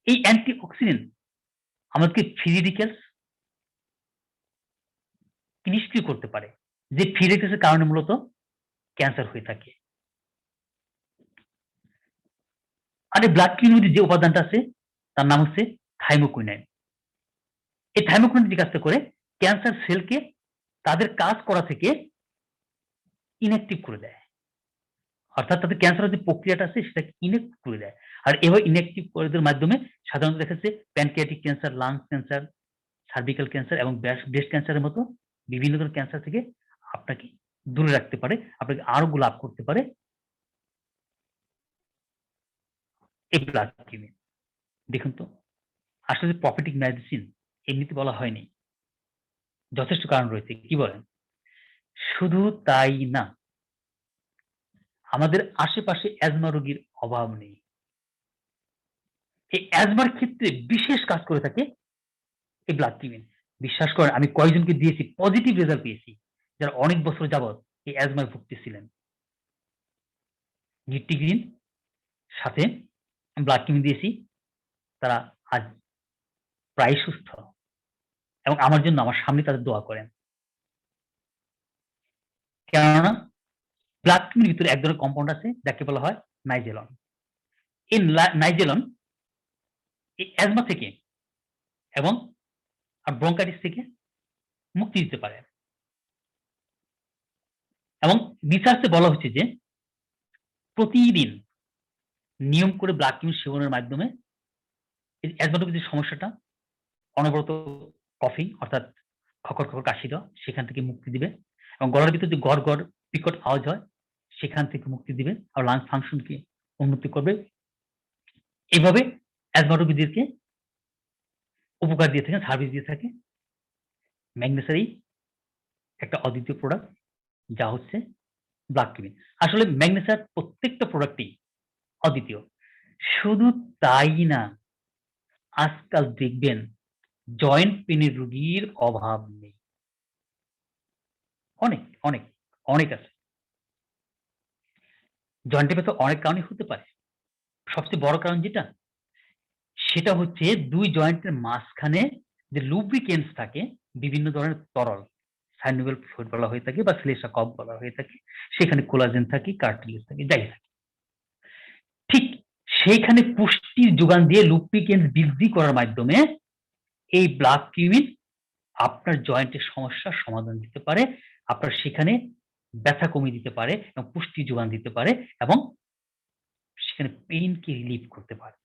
এই অ্যান্টিঅক্সিডেন্ট আমাদেরকে ফ্রি রেডিক্যালস নিষ্ক্রিয় করতে পারে, যে ফ্রি রেডিক্যালসের কারণে মূলত ক্যান্সার হয়ে থাকে। আর এই ব্লাড কিউরির মধ্যে যে উপাদানটা আছে তার নাম হচ্ছে থাইমোকুইনাইন। এই থাইমোকুইনাইন যে কাজটা করে, ক্যান্সার সেলকে তাদের কাজ করা থেকে ইনঅ্যাক্টিভ করে দেয়, অর্থাৎ তাদের ক্যান্সারের যে প্রক্রিয়াটা আছে সেটাকে ইনঅ্যাক্টিভ করে দেয়। আর এভাবে ইনঅ্যাক্টিভ করে দেওয়ার মাধ্যমে সাধারণত দেখা যাচ্ছে pancreatic cancer, lungs cancer, cervical cancer এবং ব্রেস্ট ক্যান্সারের মতো বিভিন্ন ধরনের ক্যান্সার থেকে আপনাকে দূরে রাখতে পারে, আপনাকে আরোগ্য লাভ করতে পারে এই ব্লাড কিউরিন। দেখুন তো, আসলে প্রফিটিক মেডিসিন এমনিতে বলা হয়নি, যথেষ্ট কারণ রয়েছে। কি বলেন? শুধু তাই না, আমাদের আশেপাশে অ্যাজমা রোগীর অভাব নেই। এই অ্যাজমার ক্ষেত্রে বিশেষ কাজ করে থাকে এই ব্লাড কিউরিন। বিশ্বাস করেন, আমি কয়েকজনকে দিয়েছি, পজিটিভ রেজাল্ট পেয়েছি, যারা অনেক বছর যাবৎ এই অ্যাজমায় ভুগতেছিলেন। নিটিগ্রিন সাথে ব্লাড কিউরিন দিয়েছি, তারা আজ প্রায় সুস্থ এবং আমার জন্য আমার সামনে তাদের দোয়া করেন। কেননা ব্লাড কিউরিনের ভিতরে এক ধরনের কম্পাউন্ড আছে যাকে বলা হয় নাইজেলন। এই নাইজেলন এই অ্যাজমা থেকে এবং ব্রঙ্কাইটিস থেকে মুক্তি দিতে পারে। এবং রিসার্চে বলা হচ্ছে যে প্রতিদিন নিয়ম করে ব্লাড কিউরিন সেবনের মাধ্যমে এই অ্যাজমাটিক যে সমস্যাটা, অনবরত কফিং অর্থাৎ খকর খকর কাশি দেওয়া, সেখান থেকে মুক্তি দিবে এবং গলার ভিতরে যে গড় গড় বিকট আওয়াজ হয় সেখান থেকে মুক্তি দিবে আর লাংস ফাংশনকে উন্নতি করবে। এভাবে অ্যাজমা রোগীদেরকে উপকার দিয়ে থাকে, সার্ভিস দিয়ে থাকে ম্যাগনেসার একটা অদ্বিতীয় প্রোডাক্ট, যা হচ্ছে ব্লাড কিউরিন। আসলে ম্যাগনেসার প্রত্যেকটা প্রোডাক্টই অদ্বিতীয়। শুধু তাই না, আজকাল দেখবেন জয়েন্ট পেনের রোগীর অভাব নেই। অনেক অনেক অনেক আছে। জয়েন্টে ব্যথা অনেক কারণে হতে পারে। সবচেয়ে বড় কারণ যেটা, সেটা হচ্ছে দুই জয়েন্টের মাঝখানে যে লুব্রিকেন্টস থাকে, বিভিন্ন ধরনের তরল, সাইনোভিয়াল ফ্লুইড বলা হয়ে থাকে বা শ্লেষ্মা কফ বলা হয়ে থাকে, সেখানে কোলাজেন থাকে, কার্টিলেজ থাকে, যাই থাকে। ঠিক সেইখানে পুষ্টির যোগান দিয়ে লুব্রিকেন্টস বৃদ্ধি করার মাধ্যমে এই ব্লাড কিউরিন আপনার জয়েন্টের সমস্যার সমাধান দিতে পারে, আপনার সেখানে ব্যথা কমিয়ে দিতে পারে এবং পুষ্টি যোগান দিতে পারে এবং সেখানে পেইনকে রিলিভ করতে পারে।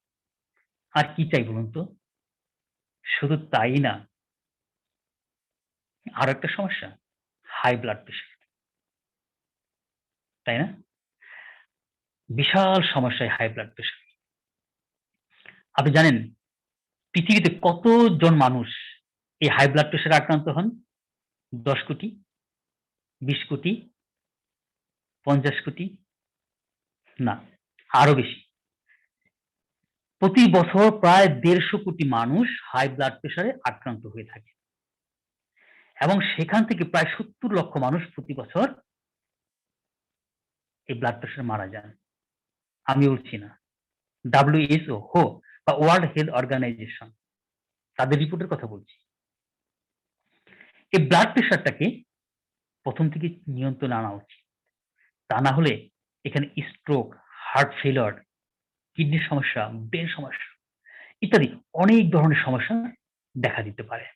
আর কি চাই বলুন তো? শুধু তাই না, আরো একটা সমস্যা, হাই ব্লাড প্রেশার, তাই না? বিশাল সমস্যা হাই ব্লাড প্রেশার। আপনি জানেন পৃথিবীতে কতজন মানুষ এই হাই ব্লাড প্রেশারে আক্রান্ত হন? ১০ কোটি, ২০ কোটি, ৫০ কোটি? না, আরো বেশি। প্রতি বছর প্রায় ১৫০ কোটি মানুষ হাই ব্লাড প্রেশারে আক্রান্ত হয়ে থাকে এবং সেখান থেকে প্রায় ৭০ লক্ষ মানুষ প্রতি বছর এই ব্লাড প্রেশারে মারা যান। আমি বলছি না, WHO বা ওয়ার্ল্ড হেলথ অর্গানাইজেশন তাদের রিপোর্টের কথা বলছি। এই ব্লাড প্রেশারটাকে প্রথম থেকে নিয়ন্ত্রণে আনা উচিত। তা না হলে এখানে স্ট্রোক, হার্ট ফেলিওর, কিডনির সমস্যা, ব্রেন সমস্যা ইত্যাদি অনেক ধরনের সমস্যা দেখা দিতে পারে।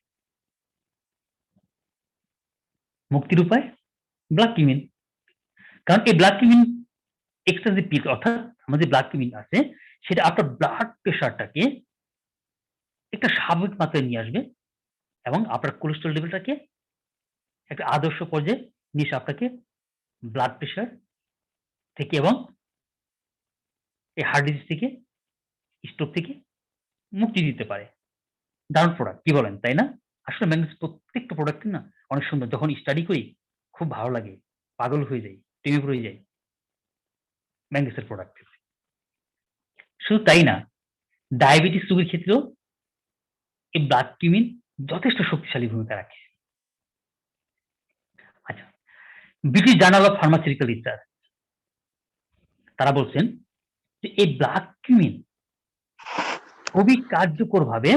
মুক্তির উপায় ব্লাড কিউরিন। কারণ এই ব্লাড কিউরিন এক্সট্রা যে পিল, অর্থাৎ আমাদের ব্লাড কিউরিন আছে, সেটা আপনার ব্লাড প্রেশারটাকে একটা স্বাভাবিক মাত্রায় নিয়ে আসবে এবং আপনার কোলেস্টেরল লেভেলটাকে একটা আদর্শ পর্যায়ে নিয়ে এসে আপনাকে ব্লাড প্রেশার থেকে এবং এই হার্ট ডিজিজ থেকে, স্ট্রোক থেকে মুক্তি দিতে পারে। দারুণ প্রোডাক্ট, কি বলেন, তাই না? আসলে ম্যাগনেস প্রত্যেকটা প্রোডাক্টই না অনেক সুন্দর। যখন স্টাডি করি খুব ভালো লাগে, পাগল হয়ে যাই, প্রেমে পড়ে যাই ম্যাগনেসের প্রোডাক্ট। শুধু তাই না, ডায়াবেটিস রোগীর ক্ষেত্রেও এই ব্লাড কিউরিন যথেষ্ট শক্তিশালী ভূমিকা রাখে। আচ্ছা, British journal of pharmaceutical research তারা বলছেন যে এই ব্ল্যাক কিউমিন খুবই কার্যকরভাবে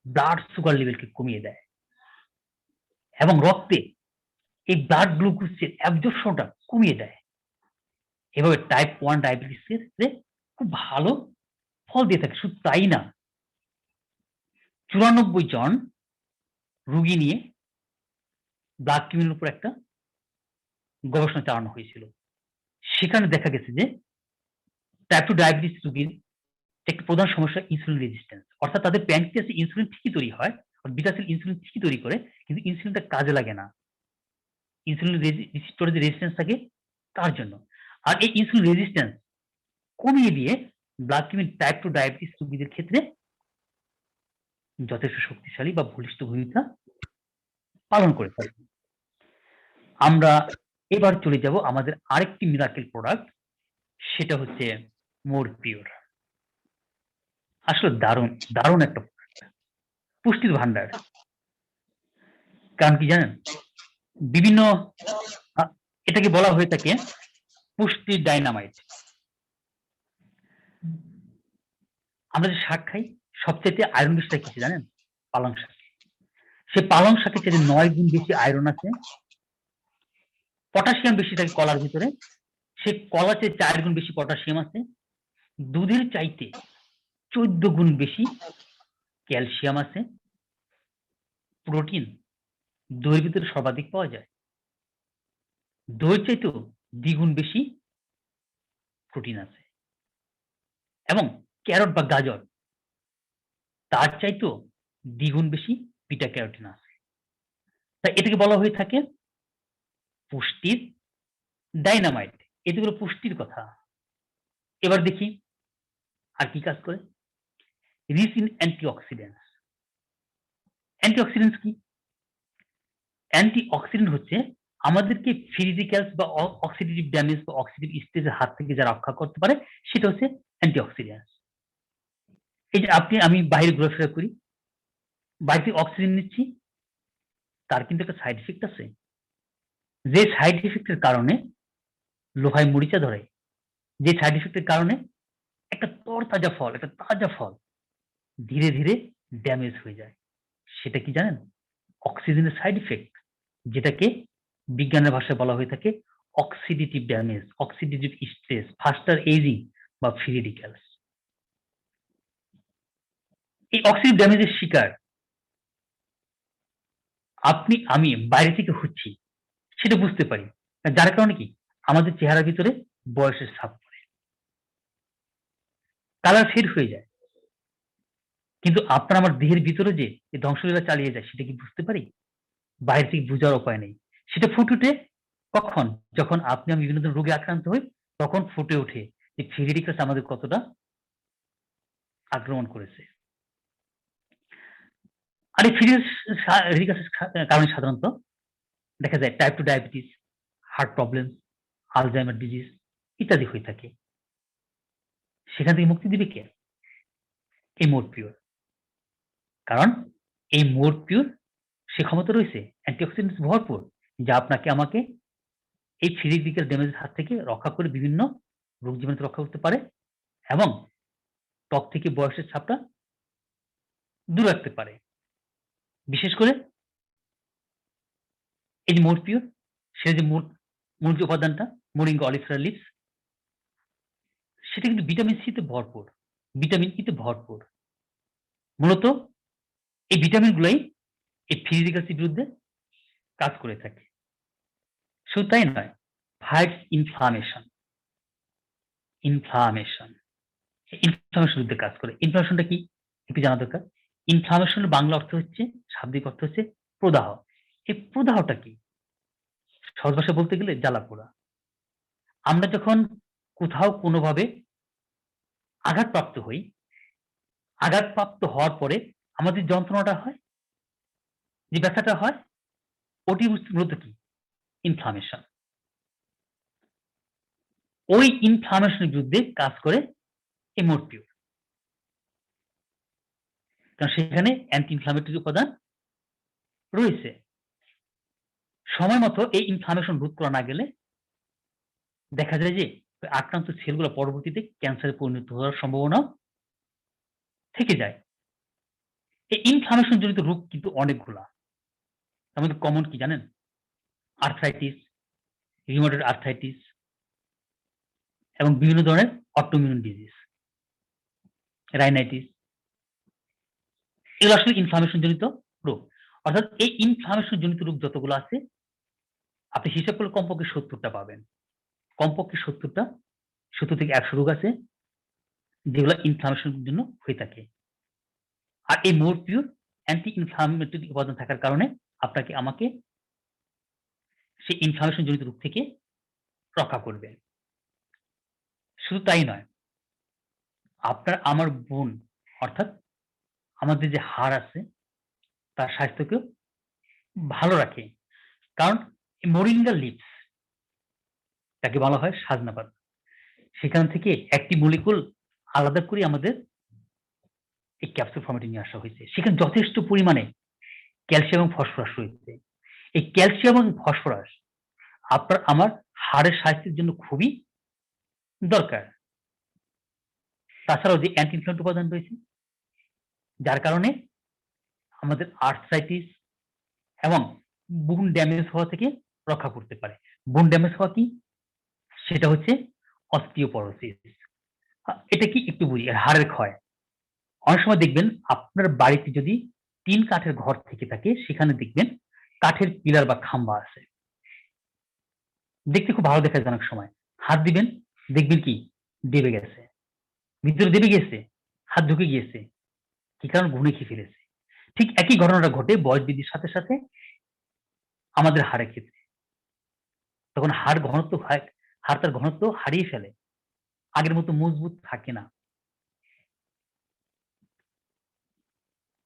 ব্লাড সুগার লেভেলকে কমিয়ে দেয় এবং রক্তে এই ব্লাড গ্লুকোজের অ্যাবজর্পশনটা কমিয়ে দেয়। এভাবে টাইপ 1 ডায়াবেটিসের ক্ষেত্রে খুব ভালো ফল দিয়ে থাকে। শুধু তাই না, 94 জন রোগী নিয়ে ব্লাড কিউমিনের উপর একটা গবেষণা চালানো হয়েছিল। সেখানে দেখা গেছে যে টাইপ 2 ডায়াবেটিস রোগীর একটা প্রধান সমস্যা ইনসুলিন রেজিস্ট্যান্স। অর্থাৎ তাদের প্যানক্রিয়াসে ইনসুলিন ঠিকই তৈরি হয়, বিটা সেল ইনসুলিন ঠিকই তৈরি করে, কিন্তু ইনসুলিনটা কাজে লাগে না। ইনসুলিন রিসেপ্টরে যে রেজিস্ট্যান্স থাকে তার জন্য। আর এই ইনসুলিন রেজিস্ট্যান্স কমিয়ে দিয়ে ব্লাড কিউমিন টাইপ 2 ডায়াবেটিস রোগীদের ক্ষেত্রে যথেষ্ট শক্তিশালী বা বলিষ্ঠ ভূমিকা পালন করে থাকে। আমরা এবার চলে যাব আমাদের আরেকটি মিরাকেল প্রোডাক্ট, সেটা হচ্ছে মোর পিওর। আসলে দারুণ দারুণ একটা প্রোডাক্ট, পুষ্টির ভান্ডার। কারণ কি জানেন, বিভিন্ন এটাকে বলা হয়ে থাকে পুষ্টির ডাইনামাইট। আমরা যে শাক খাই সবচেয়ে আয়রন বেশি থাকে কিছু জানেন? পালং শাক। সে পালং শাকের চেয়ে 9 গুণ বেশি আয়রন আছে। পটাশিয়াম বেশি থাকে কলার ভিতরে, সে কলা চেয়ে 4 গুণ বেশি পটাশিয়াম আছে। দুধের চাইতে 14 গুণ বেশি ক্যালসিয়াম আছে। প্রোটিন দইয়ের ভিতরে সর্বাধিক পাওয়া যায়। দইয়ের চাইতেও দ্বিগুণ বেশি প্রোটিন আছে। এবং ক্যারট বা গাজর তার চাইতেও দ্বিগুণ বেশি বিটা ক্যারোটিন আছে। তাই এটাকে বলা হয়ে থাকে পুষ্টির ডাইনামাইট। এতে করে পুষ্টির কথা। এবার দেখি আর কি কাজ করে। Rich in antioxidants. অ্যান্টিঅক্সিডেন্টস কি? অ্যান্টিঅক্সিডেন্ট হচ্ছে আমাদেরকে ফ্রি রেডিক্যালস বা অক্সিডেটিভ ড্যামেজ বা অক্সিডেটিভ স্ট্রেসের হাত থেকে যা রক্ষা করতে পারে সেটা হচ্ছে অ্যান্টিঅক্সিডেন্টস। এই যে আমি বাইরে ঘোরাফেরা করি, বাইরে থেকে অক্সিজেন নিচ্ছি, তার কিন্তু একটা সাইড ইফেক্ট আছে। যে সাইড ইফেক্টের কারণে লোহায় মরিচা ধরে, যে সাইড ইফেক্টের কারণে একটা তাজা ফল ধীরে ধীরে ড্যামেজ হয়ে যায়। সেটা কি জানেন? অক্সিজেনের সাইড ইফেক্ট, যেটাকে বিজ্ঞানের ভাষায় বলা হয়ে থাকে oxidative damage, oxidative stress, faster aging বা ফ্রি রেডিক্যালস। এই অক্সিডেটিভ ড্যামেজের শিকার আপনি আমি বাইরে থেকে হচ্ছি সেটা বুঝতে পারি। যার কারণে কি আমাদের চেহারার ভিতরে বয়সের ছাপ পড়ে, কালার ফেড হয়ে যায়। কিন্তু আপনার আমার দেহের ভিতরে যে এই ধ্বংসলীলা চালিয়ে যায় সেটা কি বুঝতে পারি? বাইরে থেকে বোঝার উপায় নেই। সেটা ফুটে ওঠে কখন? যখন আপনি আমি বিভিন্ন ধরনের রোগে আক্রান্ত হই, তখন ফুটে ওঠে যে ফ্রি রেডিক্যালস আমাদের কতটা আক্রমণ করেছে। আর এই ফ্রি রেডিক্যালস কারণে সাধারণত দেখা যায় type 2 diabetes, heart problem, Alzheimer disease ইত্যাদি হয়ে থাকে। সেখান থেকে মুক্তি দিবে কে? এই মোর পিওর। কারণ এই মোর পিওর সে ক্ষমতা রয়েছে অ্যান্টিঅক্সিডেন্টস ভরপুর, যা আপনাকে আমাকে এই ফ্রি রেডিক্যাল ড্যামেজের হাত থেকে রক্ষা করে বিভিন্ন রোগ জীবাণু থেকে রক্ষা করতে পারে এবং ত্বক থেকে বয়সের ছাপটা দূর রাখতে পারে। বিশেষ করে এই যে মোর পিওর, সেটা যে মূল যে উপাদানটা মোরিঙ্গা অলিফেরা লিভস, সেটা কিন্তু ভিটামিন সি তে ভরপুর, ভিটামিন ই তে ভরপুর। মূলত এই ভিটামিন গুলাই এই ফ্রি রেডিক্যালসের বিরুদ্ধে কাজ করে থাকে। শুধু তাই নয়, ফাইটস ইনফ্লামেশন। ইনফ্লামেশন বিরুদ্ধে কাজ করে। ইনফ্লামেশনটা কি একটু জানা দরকার। ইনফ্লামেশনের বাংলা অর্থ হচ্ছে, শাব্দিক অর্থ হচ্ছে প্রদাহ। এই প্রদাহটা কি? সহজ ভাষায় বলতে গেলে জ্বালাপোড়া। আমরা যখন কোথাও কোনোভাবে আঘাতপ্রাপ্ত হই, আঘাতপ্রাপ্ত হওয়ার পরে আমাদের যন্ত্রণাটা হয়, যে ব্যথাটা হয়, ওটি মূলত কি? ইনফ্লামেশন। ওই ইনফ্লামেশনের বিরুদ্ধে কাজ করে এই মোর পিওর। কারণ সেখানে অ্যান্টি ইনফ্লামেটরি উপাদান রয়েছে। সময় মতো এই ইনফ্লামেশন রোধ করা না গেলে দেখা যায় যে আক্রান্ত সেলগুলো পরবর্তীতে ক্যান্সারে পরিণত হওয়ার সম্ভাবনা থেকে যায়। এই ইনফ্লামেশন জনিত রোগ কিন্তু অনেকগুলা। তার মধ্যে কমন কি জানেন? আর্থ্রাইটিস, রিউমাটয়েড আর্থ্রাইটিস এবং বিভিন্ন ধরনের অটোইমিউন ডিজিজ, রাইনাইটিস, এগুলো আসলে ইনফ্লামেশন জনিত রোগ। অর্থাৎ এই ইনফ্লামেশন জনিত রোগ যতগুলো আছে, আপনি হিসাব করলে কমপক্ষে ৭০ টা পাবেন। কমপক্ষে ৭০ টা, ৭০ থেকে ১০০ রোগ আছে যেগুলো ইনফ্লামেশনের জন্য হয়ে থাকে। আর এই মরফিউর অ্যান্টি ইনফ্লামেটরি উপাদান থাকার কারণে আপনাকে আমাকে সেই ইনফ্লামেশন জনিত রোগ থেকে রক্ষা করবে। শুধু তাই নয়, আপনার আমার বোন অর্থাৎ আমাদের যে হাড় আছে তার স্বাস্থ্যকেও ভালো রাখে। কারণ মোরিঙ্গা লিভস তাকে বলা হয় সাজনা পাতা। সেখান থেকে একটি মলিকুল আলাদা করে আমাদের এই ক্যাপসুল ফরম্যাটে নিয়ে আসা হয়েছে। সেখানে যথেষ্ট পরিমাণে ক্যালসিয়াম এবং ফসফরাস রয়েছে। এই ক্যালসিয়াম এবং ফসফরাস আপনার আমার হাড়ের স্বাস্থ্যের জন্য খুবই দরকার। তাছাড়াও যে অ্যান্টি ইনফ্লামেটরি উপাদান রয়েছে, যার কারণে আমাদের আর্থ্রাইটিস এবং বোন ড্যামেজ হওয়া থেকে রক্ষা করতে পারে। বোন ড্যামেজ হওয়া কি? সেটা হচ্ছে অস্টিওপরোসিস। এটা কি একটু বুঝি। হাড়ের ক্ষয়। অনেক সময় দেখবেন আপনার বাড়িতে যদি টিন কাঠের ঘর থেকে থাকে সেখানে দেখবেন কাঠের পিলার বা খাম্বা আছে। দেখতে খুব ভালো দেখা যায় অনেক সময়। হাত দিবেন, দেখবেন কি দেবে গেছে। ভিতরে দেবে গেছে, হাত ঢুকে গিয়েছে। কি কারণ? ঘুনে খেয়ে ফেলেছে। ঠিক একই ঘটনাটা ঘটে বয়স বৃদ্ধির সাথে, সাথে আমাদের হাড়ের ক্ষেত্রে। তখন হাড় তার ঘনত্ব হারিয়ে ফেলে। আগের মতো মজবুত থাকে না।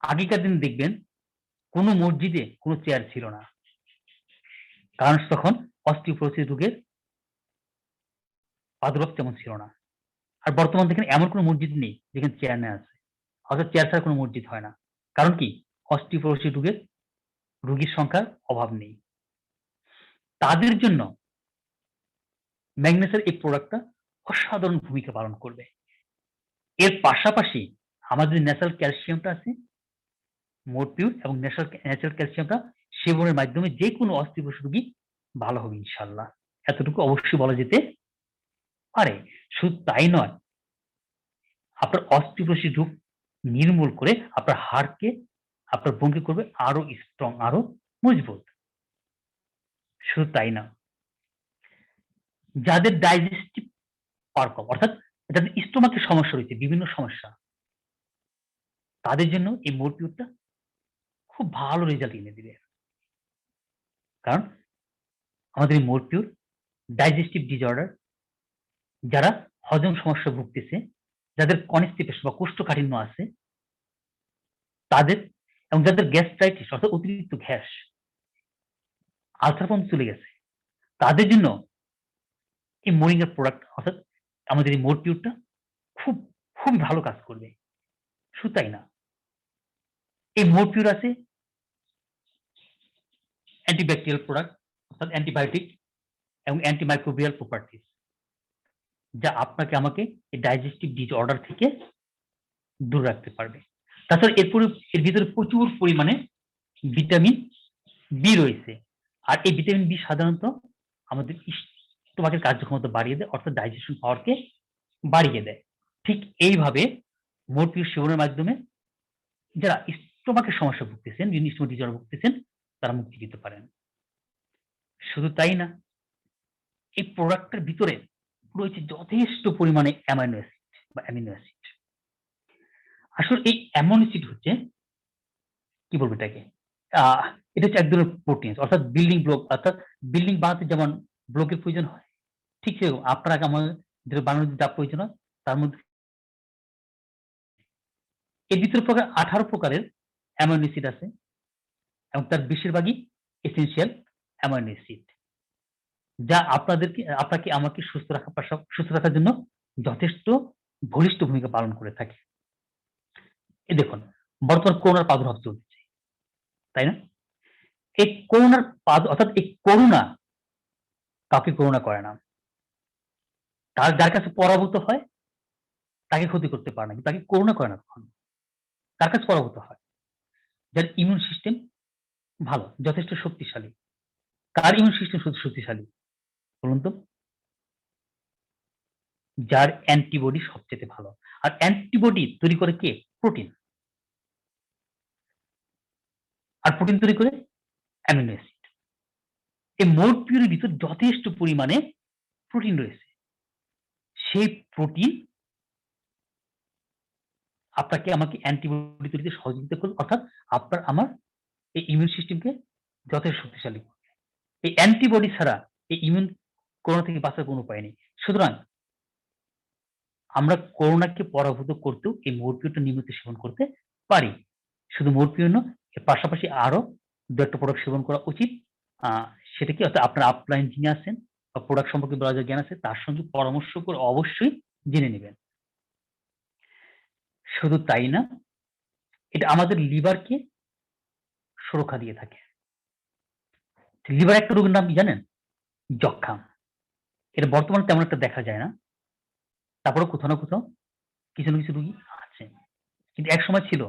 আগেকার দিন দেখবেন কোন মসজিদে কোন চেয়ার ছিল না। কারণ তখন অস্টিওপোরোসিস রোগের প্রাদুর্ভাব তেমন ছিল না। আর বর্তমান দেখেন এমন কোন মসজিদ নেই যেখানে চেয়ার নেই আছে। অর্থাৎ চেয়ার ছাড়া কোন মসজিদ হয় না। কারণ কি? অস্টিওপোরোসিস রোগের রোগীর সংখ্যার অভাব নেই। তাদের জন্য ম্যাগনেসের এই প্রোডাক্টটা অসাধারণ ভূমিকা পালন করবে। এর পাশাপাশি আমাদের ন্যাচারাল ক্যালসিয়ামটা আছে, মোরপিউর এবং ন্যাচারাল ক্যালসিয়ামটা সেবনের মাধ্যমে যেকোনো অস্টিওপোরোসিস রোগী ভালো হবে ইনশাআল্লাহ। এতটুকু অবশ্যই বলা যেতে পারে। শুধু তাই নয়, আপনার অস্টিওপোরোসিস রোগ নির্মূল করে আপনার হাড়কে, আপনার বোনকে করবে আরো স্ট্রং, আরো মজবুত। শুধু তাই না, যাদের ডাইজেস্টিভ পাওয়ার কম অর্থাৎ যাদের স্টোমাকের সমস্যা রয়েছে, বিভিন্ন সমস্যা, তাদের জন্য এই মরপিউরটা খুব ভালো রেজাল্ট এনে দিবে। কারণ আমাদের এই মরপিউর ডাইজেস্টিভ ডিসঅর্ডার, যারা হজম সমস্যা ভুগতেছে, যাদের কনস্টিপেশন বা কোষ্ঠকাঠিন্য আছে, তাদের এবং যাদের গ্যাস্ট্রাইটিস অর্থাৎ অতিরিক্ত গ্যাস, আলসার পর্যন্ত চলে গেছে, তাদের জন্য এই মোরিঙ্গার প্রোডাক্ট অর্থাৎ আমাদের এই মরপিউরটা খুব খুবই ভালো কাজ করবে। শুধু তাই না, এই মরপিউর আছে অ্যান্টিব্যাকটেরিয়াল প্রোডাক্ট অর্থাৎ অ্যান্টিবায়োটিক এবং অ্যান্টিমাইক্রোবিয়াল প্রপার্টিজ, যা আপনাকে আমাকে এই ডাইজেস্টিভ ডিসঅর্ডার থেকে দূর রাখতে পারবে। তাছাড়া এর ভিতরে প্রচুর পরিমাণে ভিটামিন বি রয়েছে। আর এই ভিটামিন বি সাধারণত আমাদের স্টোমাকের কার্যক্ষমতা বাড়িয়ে দেয় অর্থাৎ ডাইজেশন পাওয়ারকে বাড়িয়ে দেয়। ঠিক এইভাবে মরপিউর সেবনের মাধ্যমে যারা স্টোমাকের সমস্যা ভুগতেছেন, যিনি স্টোমাক ডিসঅর্ডার ভুগতেছেন, তারা মুক্তি পেতে পারেন। শুধু তাই না, এই প্রোডাক্টের ভিতরে রয়েছে যথেষ্ট পরিমাণে অ্যামাইনো অ্যাসিড বা অ্যামিনো অ্যাসিড। আসলে এই অ্যামিনো অ্যাসিড হচ্ছে কি বলবো এটাকে? আহ এটা হচ্ছে এক ধরনের প্রোটিন অর্থাৎ বিল্ডিং ব্লক অর্থাৎ বিল্ডিং বানাতে যেমন ব্লকের প্রয়োজন হয়, ঠিক সেরকম আপনার আমাদের বানানোর যা প্রয়োজন হয় তার মধ্যে এর ভিতরে প্রকার 18 প্রকারের অ্যামাইনো অ্যাসিড আছে এবং তার বেশিরভাগই এসেনশিয়াল অ্যামাইনো অ্যাসিড, যা আপনাকে আমাকে সুস্থ রাখার জন্য যথেষ্ট বলিষ্ঠ ভূমিকা পালন করে থাকে। এই দেখুন, বর্তমান করোনার প্রাদুর্ভাব চলছে, তাই না? এই অর্থাৎ এই করোনা কাউকে করোনা করে না। তার যার কাছে পরাভূত হয় তাকে ক্ষতি করতে পারে না, কিন্তু তাকে করুণা করে না কখনো। তার কাছে পরাভূত হয়। যার ইমিউন সিস্টেম ভালো, যথেষ্ট শক্তিশালী। কার ইমিউন সিস্টেম শক্তিশালী? বলুন তো? যার অ্যান্টিবডি সবচাইতে ভালো। আর অ্যান্টিবডি তৈরি করে কে? প্রোটিন। আর প্রোটিন তৈরি করে অ্যামিনো অ্যাসিড। এই মোরপিওর ভিতর যথেষ্ট পরিমাণে প্রোটিন রয়েছে। সেই প্রোটিন আপনাকে আমাকে অ্যান্টিবডি তৈরিতে সহযোগিতা করবে, অর্থাৎ আপনার আমার এই ইমিউন সিস্টেমকে যথেষ্ট শক্তিশালী করবে। এই অ্যান্টিবডি ছাড়া এই ইমিউন করোনা থেকে বাঁচার কোনো উপায় নেই। সুতরাং আমরা করোনাকে পরাভূত করতেও এই মোরপিওটা নিয়মিত সেবন করতে পারি। শুধু মোরপিও নয়, এর পাশাপাশি আরো ২-১ টা প্রোডাক্ট সেবন করা উচিত। আ সেটা কি? অর্থাৎ আপনার আপলাইন যিনি আছেন বা প্রোডাক্ট সম্পর্কে ব্রাউজার জ্ঞান আছে তার সঙ্গে পরামর্শ করে অবশ্যই জেনে নিবেন। শুধু তাই না, এটা আমাদের লিভারকে সুরক্ষা দিয়ে থাকে। লিভার একটা রোগের নাম কি জানেন? যক্ষ্মা। এটা বর্তমানে তেমন একটা দেখা যায় না। তারপরেও কোথাও না কোথাও কিছু না কিছু রোগী আছে। কিন্তু একসময় ছিল,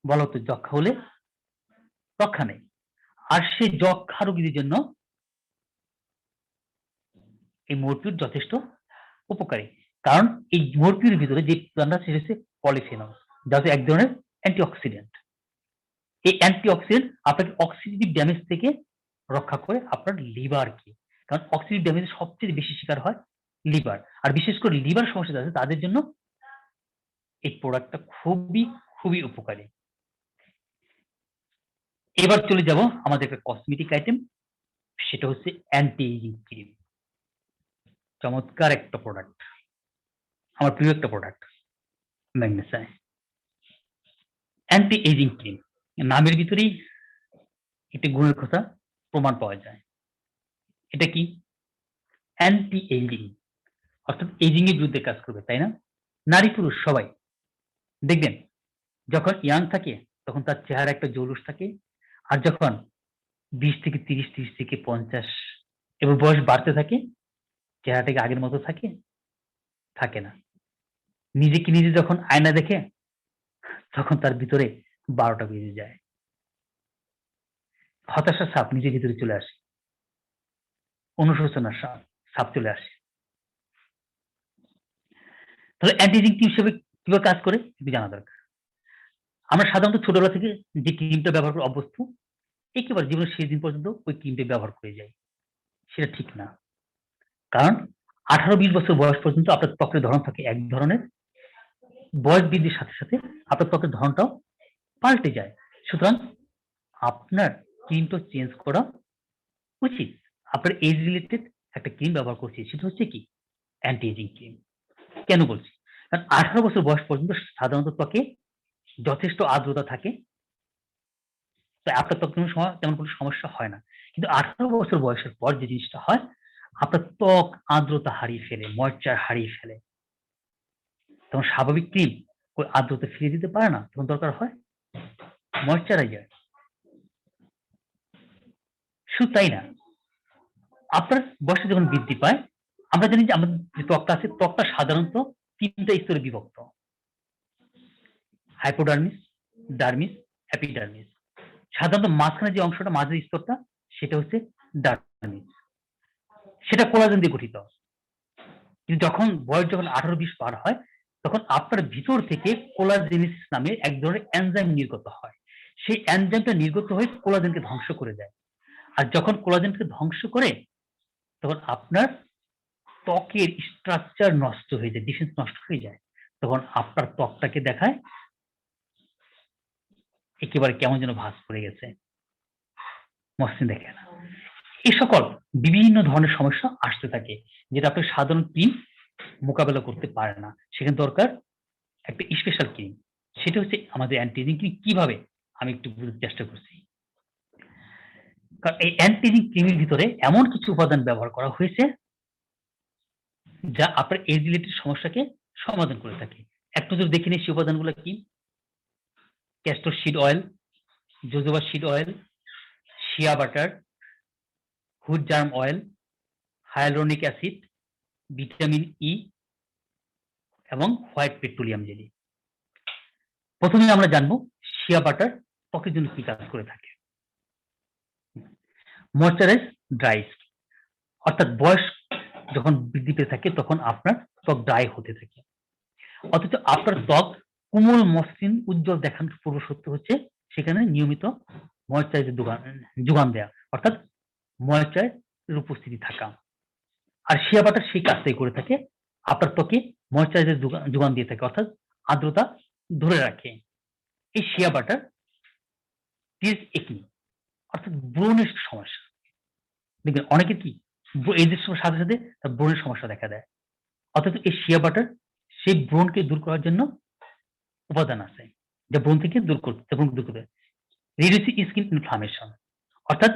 বলা হতো যক্ষ্মা হলে রক্ষা নেই। আর সেই যক্ষ্মা রোগীদের জন্য এই মরপিউর যথেষ্ট উপকারী। কারণ এই মরপিউর ভিতরে যে উপাদানটা আছে সেটা হচ্ছে পলিফেনল, যা হচ্ছে এক ধরনের অ্যান্টিঅক্সিডেন্ট। এই অ্যান্টিঅক্সিডেন্ট আপনাকে অক্সিডেটিভ ড্যামেজ থেকে রক্ষা করে আপনার লিভারকে। কারণ অক্সিডেটিভ ড্যামেজের সবচেয়ে বেশি শিকার হয় লিভার। আর বিশেষ করে লিভার সমস্যা যাদের আছে তাদের জন্য এই প্রোডাক্টটা খুবই উপকারী। এবার চলে যাব আমাদের একটা কসমেটিক আইটেম, সেটা হচ্ছে অ্যান্টি এজিং ক্রিম। চমৎকার একটা প্রোডাক্ট। আমার প্রিয় একটা প্রোডাক্ট ম্যাগনেসাই। Anti aging cream. নামের ভিতরেই একটি গুণের কথা প্রমাণ পাওয়া যায়। এটা কি? অ্যান্টি এজিং, অর্থাৎ এজিং এর বিরুদ্ধে কাজ করবে, তাই না? নারী পুরুষ সবাই দেখবেন যখন ইয়াং থাকে তখন তার চেহারা একটা জৌলুস থাকে। আর যখন ২০ থেকে ৩০, ৩০ থেকে ৫০ এবার বয়স বাড়তে থাকে, চেহারাটা কি আগের মতো থাকে? থাকে না। নিজেকে নিজে যখন আয়না দেখে তখন তার ভিতরে ১২টা বেজে যায়। হতাশার ছাপ নিজের ভিতরে চলে আসে। অনুশোচনার ছাপ চলে আসে। তাহলে অ্যান্টি এজিং ক্রিম হিসেবে কিভাবে কাজ করে একটু জানা দরকার। আমরা সাধারণত ছোটবেলা থেকে যে ক্রিমটা ব্যবহার করে অভ্যস্ত, একেবারে জীবনের শেষ দিন পর্যন্ত ওই ক্রিমটাই ব্যবহার করে যাই। সেটা ঠিক না। কারণ ১৮-২০ বছর বয়স পর্যন্ত আপনার ত্বকের ধরন থাকে এক ধরনের। বয়স বৃদ্ধির সাথে আপনার ত্বকের ধরনটাও পাল্টে যায়। সুতরাং আপনার ক্রিমটা চেঞ্জ করা উচিত। আপনার এজ রিলেটেড একটা ক্রিম ব্যবহার করছি। সেটা হচ্ছে কি? Anti aging cream. কেন বলছি? কারণ ১৮ বছর বয়স পর্যন্ত সাধারণত ত্বকে যথেষ্ট আর্দ্রতা থাকে। তাই আপনার ত্বক তেমন কোনো সমস্যা হয় না। কিন্তু ১৮ বছর বয়সের পর যে জিনিসটা হয়, আপনার ত্বক আর্দ্রতা হারিয়ে ফেলে, ময়েশ্চার হারিয়ে ফেলে। তখন স্বাভাবিক ক্রিম ওই আর্দ্রতা ফিরিয়ে দিতে পারে না। তখন দরকার হয় ময়েশ্চারাইজার। শুধু তাই না, আপনার বয়স যখন বৃদ্ধি পায়, আমরা জানি যে আমাদের যে ত্বকটা আছে, ত্বকটা সাধারণত ৩ টা স্তরে বিভক্ত। Hypodermis, dermis, epidermis. সাধারণত মাঝখানে যে অংশটা, মাঝের স্তরটা সেটা হচ্ছে ডার্মিস। সেটা কোলাজেন দিয়ে গঠিত। কিন্তু বয়স যখন ১৮-২০ পার হয়, তখন আপনার ভিতর থেকে কোলাজেনেসিস নামে এক ধরনের এনজাইম নির্গত হয়। সেই এনজাইমটা নির্গত হয়ে কোলাজেনকে ধ্বংস করে দেয়। আর যখন কোলাজেনকে ধ্বংস করে, তখন আপনার ত্বকের স্ট্রাকচার নষ্ট হয়ে যায়, ডিফেন্স নষ্ট হয়ে যায়। তখন আপনার ত্বকটাকে দেখায় একেবারে কেমন যেন ভাঁজ পড়ে গেছে, মসৃণ দেখে না। এই সকল বিভিন্ন ধরনের সমস্যা আসতে থাকে, যেটা আপনার সাধারণ ক্রিম মোকাবেলা করতে পারে না। সেখানে দরকার একটা স্পেশাল ক্রিম। সেটা হচ্ছে আমাদের অ্যান্টি এজিং ক্রিম। কিভাবে? আমি একটু বুঝাতে চেষ্টা করছি। কারণ এই অ্যান্টি এজিং ক্রিমের ভিতরে এমন কিছু উপাদান ব্যবহার করা হয়েছে যা আপনার এজ রিলেটেড সমস্যাকে সমাধান করে থাকে। এক নজর দেখে নিই সেই উপাদানগুলো কি? Castor seed oil, jojoba seed oil, shea butter, hood germ oil, hyaluronic acid, vitamin E, এবং হোয়াইট পেট্রোলিয়াম জেলি। প্রথমে আমরা জানবো শিয়া বাটার ত্বকের জন্য কি কাজ করে থাকে। ময়শ্চারাইজ ড্রাই স্কিন, অর্থাৎ বয়স যখন বৃদ্ধি পেতে থাকে তখন আপনার ত্বক ড্রাই হতে থাকে, অথচ আপনার ত্বক কোমল মসৃণ উজ্জ্বল দেখানোর পূর্ব সত্য হচ্ছে সেখানে নিয়মিত ময়শ্চারাইজের যোগান দেয়া, অর্থাৎ ময়শ্চারাইজের উপস্থিতি থাকা। আর শিয়া বাটার সেই কাজটাই করে থাকে, আপনার ত্বকে ময়শ্চারাইজার যোগান দিয়ে থাকে, অর্থাৎ আর্দ্রতা ধরে রাখে। এই শিয়া বাটার টিজ একনি, অর্থাৎ ব্রণের সমস্যা, দেখবেন অনেকের কি এজের সাথে সাথে তার ব্রণের সমস্যা দেখা দেয়, অথচ এই শিয়া বাটার সেই ব্রণকে দূর করার জন্য উপাদান আছে, যা ব্রণ থেকে দূর করতে রিডিউসিং স্কিন ইনফ্লামেশন, অর্থাৎ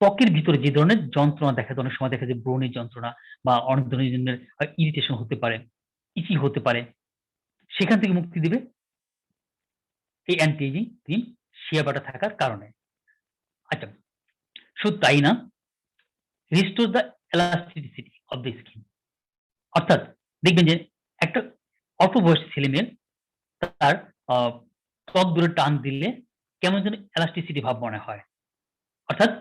ত্বকের ভিতরে যে ধরনের যন্ত্রণা দেখা যায়, অনেক সময় দেখা যায় ব্রণের যন্ত্রণা বা অনেক ধরনের ইরিটেশন হতে পারে, ইচি হতে পারে, সেখান থেকে মুক্তি দিবে এই anti aging cream shea butter থাকার কারণে। আচ্ছা, শুধু তাই না, restore the elasticity of the skin, অর্থাৎ দেখবেন যে একটা অল্প বয়সী ছেলেমেয়ের তার ত্বক ধরে টান দিলে কেমন যেন এলাস্টিসিটি ভাব মনে হয়, অর্থাৎ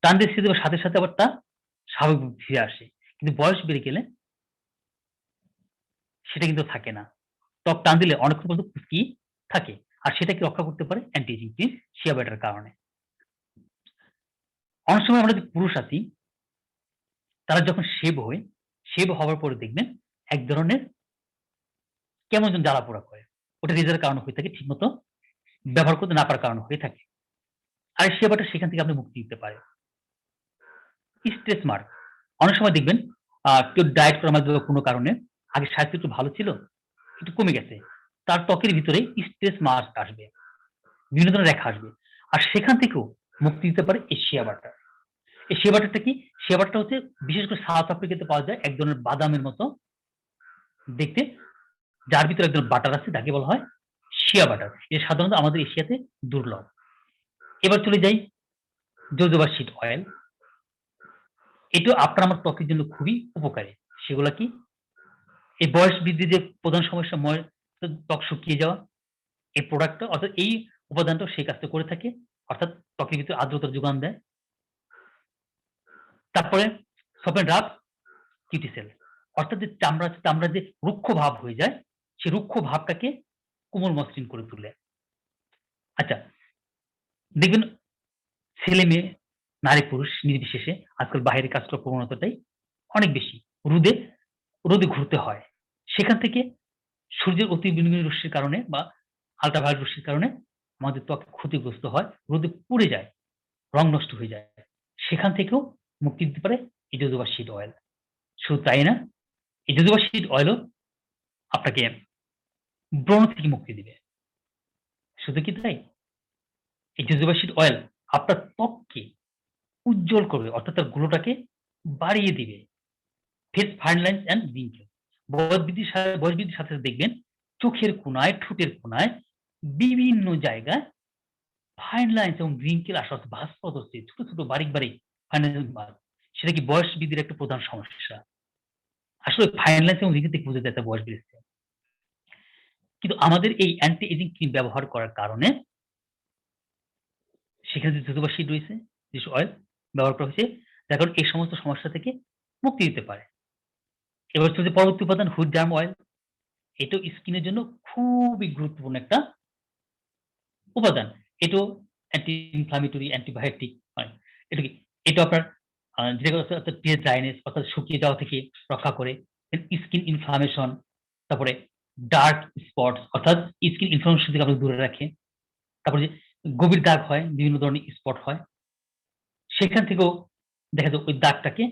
টান দিয়ে দেওয়ার সাথে সাথে আবার তা স্বাভাবিক ফিরে আসে। কিন্তু বয়স বেড়ে গেলে সেটা কিন্তু থাকে না। ত্বক টান দিলে অনেকক্ষণ পর্যন্ত কুঁচকি থাকে। আর সেটাকে রক্ষা করতে পারে anti aging cream shea butter কারণে। অনেক সময় আমরা যে পুরুষ আছি তারা যখন শেভ হওয়ার পরে দেখবেন এক ধরনের কেমন যেন জ্বালা পোড়া করে। ওটা রেজার কারণে হয়ে থাকে, ঠিকমতো ব্যবহার করতে না পারার কারণে হয়ে থাকে। আর শিয়া বাটার সেখান থেকে আপনি মুক্তি দিতে পারে। স্ট্রেচ মার্ক, অনেক সময় দেখবেন কেউ ডায়েট করার মাধ্যমে কোনো কারণে আগে স্বাস্থ্য একটু ভালো ছিল, একটু কমে গেছে। তার ত্বকের ভিতরে স্ট্রেচ মার্ক আসবে, বিভিন্ন ধরনের রেখা আসবে। আর সেখান থেকেও মুক্তি দিতে পারে এই শিয়া বাটার। এই শিয়া বাটারটা কি? শিয়া বাটারটা হচ্ছে বিশেষ করে সাউথ আফ্রিকাতে পাওয়া যায় এক ধরনের বাদামের মতো দেখতে, যার ভিতরে এক ধরনের বাটার আছে, তাকে বলা হয় শিয়া বাটার। এটা সাধারণত আমাদের এশিয়াতে দুর্লভ। এবার চলে যাই জোজোবা সিড অয়েল। এটাও আপনার আমার ত্বকের জন্য খুবই উপকারী। সেগুলা কি? এই বয়স বৃদ্ধির যে প্রধান সমস্যা ত্বক শুকিয়ে যাওয়া, এই প্রোডাক্টটা অর্থাৎ এই উপাদানটাও সেই কাজটা করে থাকে, অর্থাৎ ত্বকের ভিতরে আর্দ্রতার যোগান দেয়। তারপরে সফট রাফ কিউটিসেল, অর্থাৎ যে চামড়া যে রুক্ষ ভাব হয়ে যায়, সেই রুক্ষ ভাবটাকে কোমল মসৃণ করে তোলে। আচ্ছা, দেখবেন ছেলে মেয়ে, নারী পুরুষ নির্বিশেষে আজকাল বাইরে কাজ করার প্রবণতাটাই অনেক বেশি। রোদে রোদে ঘুরতে হয়। সেখান থেকে সূর্যের অতিবেগুনি রশ্মির কারণে বা আল্ট্রাভায়োলেট রশ্মির কারণে আমাদের ত্বক ক্ষতিগ্রস্ত হয়, রোদে পুড়ে যায়, রং নষ্ট হয়ে যায়। সেখান থেকেও মুক্তি দিতে পারে এই জোজোবা সিড অয়েল। শুধু তাই না, এই জোজোবা সিড অয়েলও আপনাকে ব্রণ থেকে মুক্তি দিবে। শুধু কি তাই? এই জোজোবা সিড অয়েল আপনার ত্বককে উজ্জ্বল করবে, অর্থাৎ তার গ্লোটাকে বাড়িয়ে দিবে। Face fine lines and wrinkle, বয়স বৃদ্ধির সাথে সাথে দেখবেন চোখের কোণায়, ঠোঁটের কোণায় বিভিন্ন জায়গায় ফাইন লাইনস এবং রিঙ্কেল আসা ভাঁজ পড়ছে, ছোট ছোট বারিক বারিক ফাইন লাইন। সেটা কি বয়স বৃদ্ধির একটা প্রধান সমস্যা। আসলে ফাইন লাইনস এবং রিঙ্কেল থেকে বোঝা যায় বয়স বেড়েছে। কিন্তু আমাদের এই অ্যান্টি এজিং ক্রিম ব্যবহার করার কারণে সেখানে যে জোজোবা সিড রয়েছে, যে অয়েল ব্যবহার করা হয়েছে, যার কারণে এই সমস্ত সমস্যা থেকে মুক্তি দিতে পারে। এবার হচ্ছে যে পরবর্তী উপাদান হুইট জার্ম অয়েল। এটাও স্কিনের জন্য খুবই গুরুত্বপূর্ণ একটা উপাদান। এটাও অ্যান্টি ইনফ্লামেটরি, অ্যান্টিবায়োটিক হয়। এটা কি? এটা আপনার যেটা অর্থাৎ ড্রাইনেস অর্থাৎ শুকিয়ে যাওয়া থেকে রক্ষা করে। স্কিন ইনফ্লামেশন, তারপরে ডার্ক স্পটস অর্থাৎ স্কিন ইনফ্লামেশন থেকে আপনাকে দূরে রাখে। তারপরে যে গভীর দাগ হয়, বিভিন্ন ধরনের স্পট হয়, সেখান থেকেও দেখা যায় ওই দাগটাকে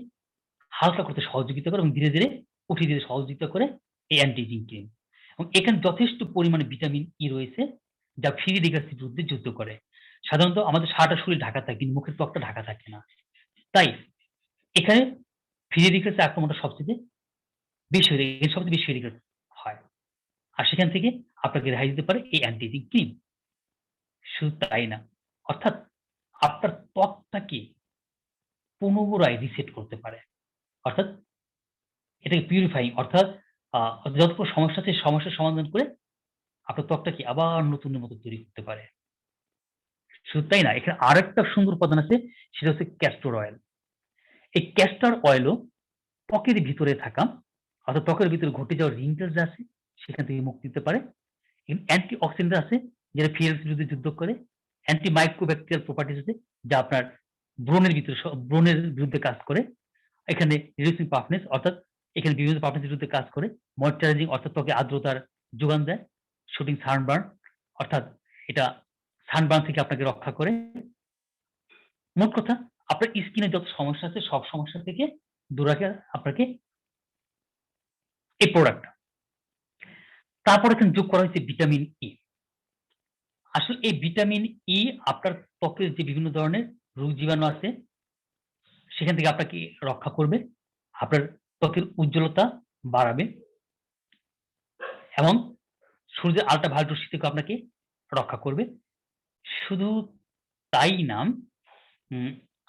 হালকা করতে সহযোগিতা করে এবং ধীরে ধীরে উঠিয়ে দিতে সহযোগিতা করে এই অ্যান্টি এজিং ক্রিম। এবং এখানে যথেষ্ট পরিমাণে ভিটামিন ই রয়েছে, যা ফ্রি রেডিক্যালসের বিরুদ্ধে যুদ্ধ করে। সাধারণত আমাদের সারাটা শরীর ঢাকা থাকে, কিন্তু মুখের ত্বকটা ঢাকা থাকে না। তাই এখানে ফ্রি রেডিক্যালসের আক্রমণটা সবচেয়ে বেশি হয়ে যায়, সবচেয়ে বেশি রেডিক্যালস হয়। আর সেখান থেকে আপনাকে রেহাই দিতে পারে এই অ্যান্টি এজিং ক্রিম। শুধু তাই না, অর্থাৎ আপনার ত্বকটাকে পুনরায় রিসেট করতে পারে। অর্থাৎ এটাকে পিউরিফাইং, অর্থাৎ যত সমস্যা আছে সমস্যার সমাধান করে আপনার ত্বকটা কি আবার নতুনের মতো তৈরি করতে পারে। শুধু তাই না, এখানে আরেকটা সুন্দর উপাদান আছে, সেটা হচ্ছে ক্যাস্টর অয়েল। এই ক্যাস্টর অয়েলও ত্বকের ভিতরে থাকা অর্থাৎ ত্বকের ভিতরে ঘটে যাওয়া রিঙ্কেলস যা আছে সেখান থেকে মুক্তি দিতে পারে। অ্যান্টি অক্সিডেন্ট আছে যেটা ফ্রি বিরুদ্ধে যুদ্ধ করে। অ্যান্টি মাইক্রোব্যাকটেরিয়াল প্রপার্টিজ আছে যা আপনার ব্রণের ভিতরে ব্রণের বিরুদ্ধে কাজ করে। এখানে রিডিউসিং পাফনেস অর্থাৎ এখানে বিভিন্ন পাফনেস বিরুদ্ধে কাজ করে। ময়েশ্চারাইজিং অর্থাৎ ত্বকে আর্দ্রতার যোগান দেয়। শুটিং সানবার্ন অর্থাৎ এটা সানবার্ন থেকে আপনাকে রক্ষা করে। মোট কথা আপনার স্কিনে যত সমস্যা আছে সব সমস্যা থেকে দূর রাখে আপনাকে এই প্রোডাক্টটা। তারপর এখানে যোগ করা হয়েছে ভিটামিন ই। আসলে এই ভিটামিন ই আপনার ত্বকের যে বিভিন্ন ধরনের রোগ জীবাণু আছে সেখান থেকে আপনাকে রক্ষা করবে, আপনার ত্বকের উজ্জ্বলতা বাড়াবে এবং সূর্যের আল্ট্রাভায়োলেট রশ্মি থেকে আপনাকে রক্ষা করবে। শুধু তাই না,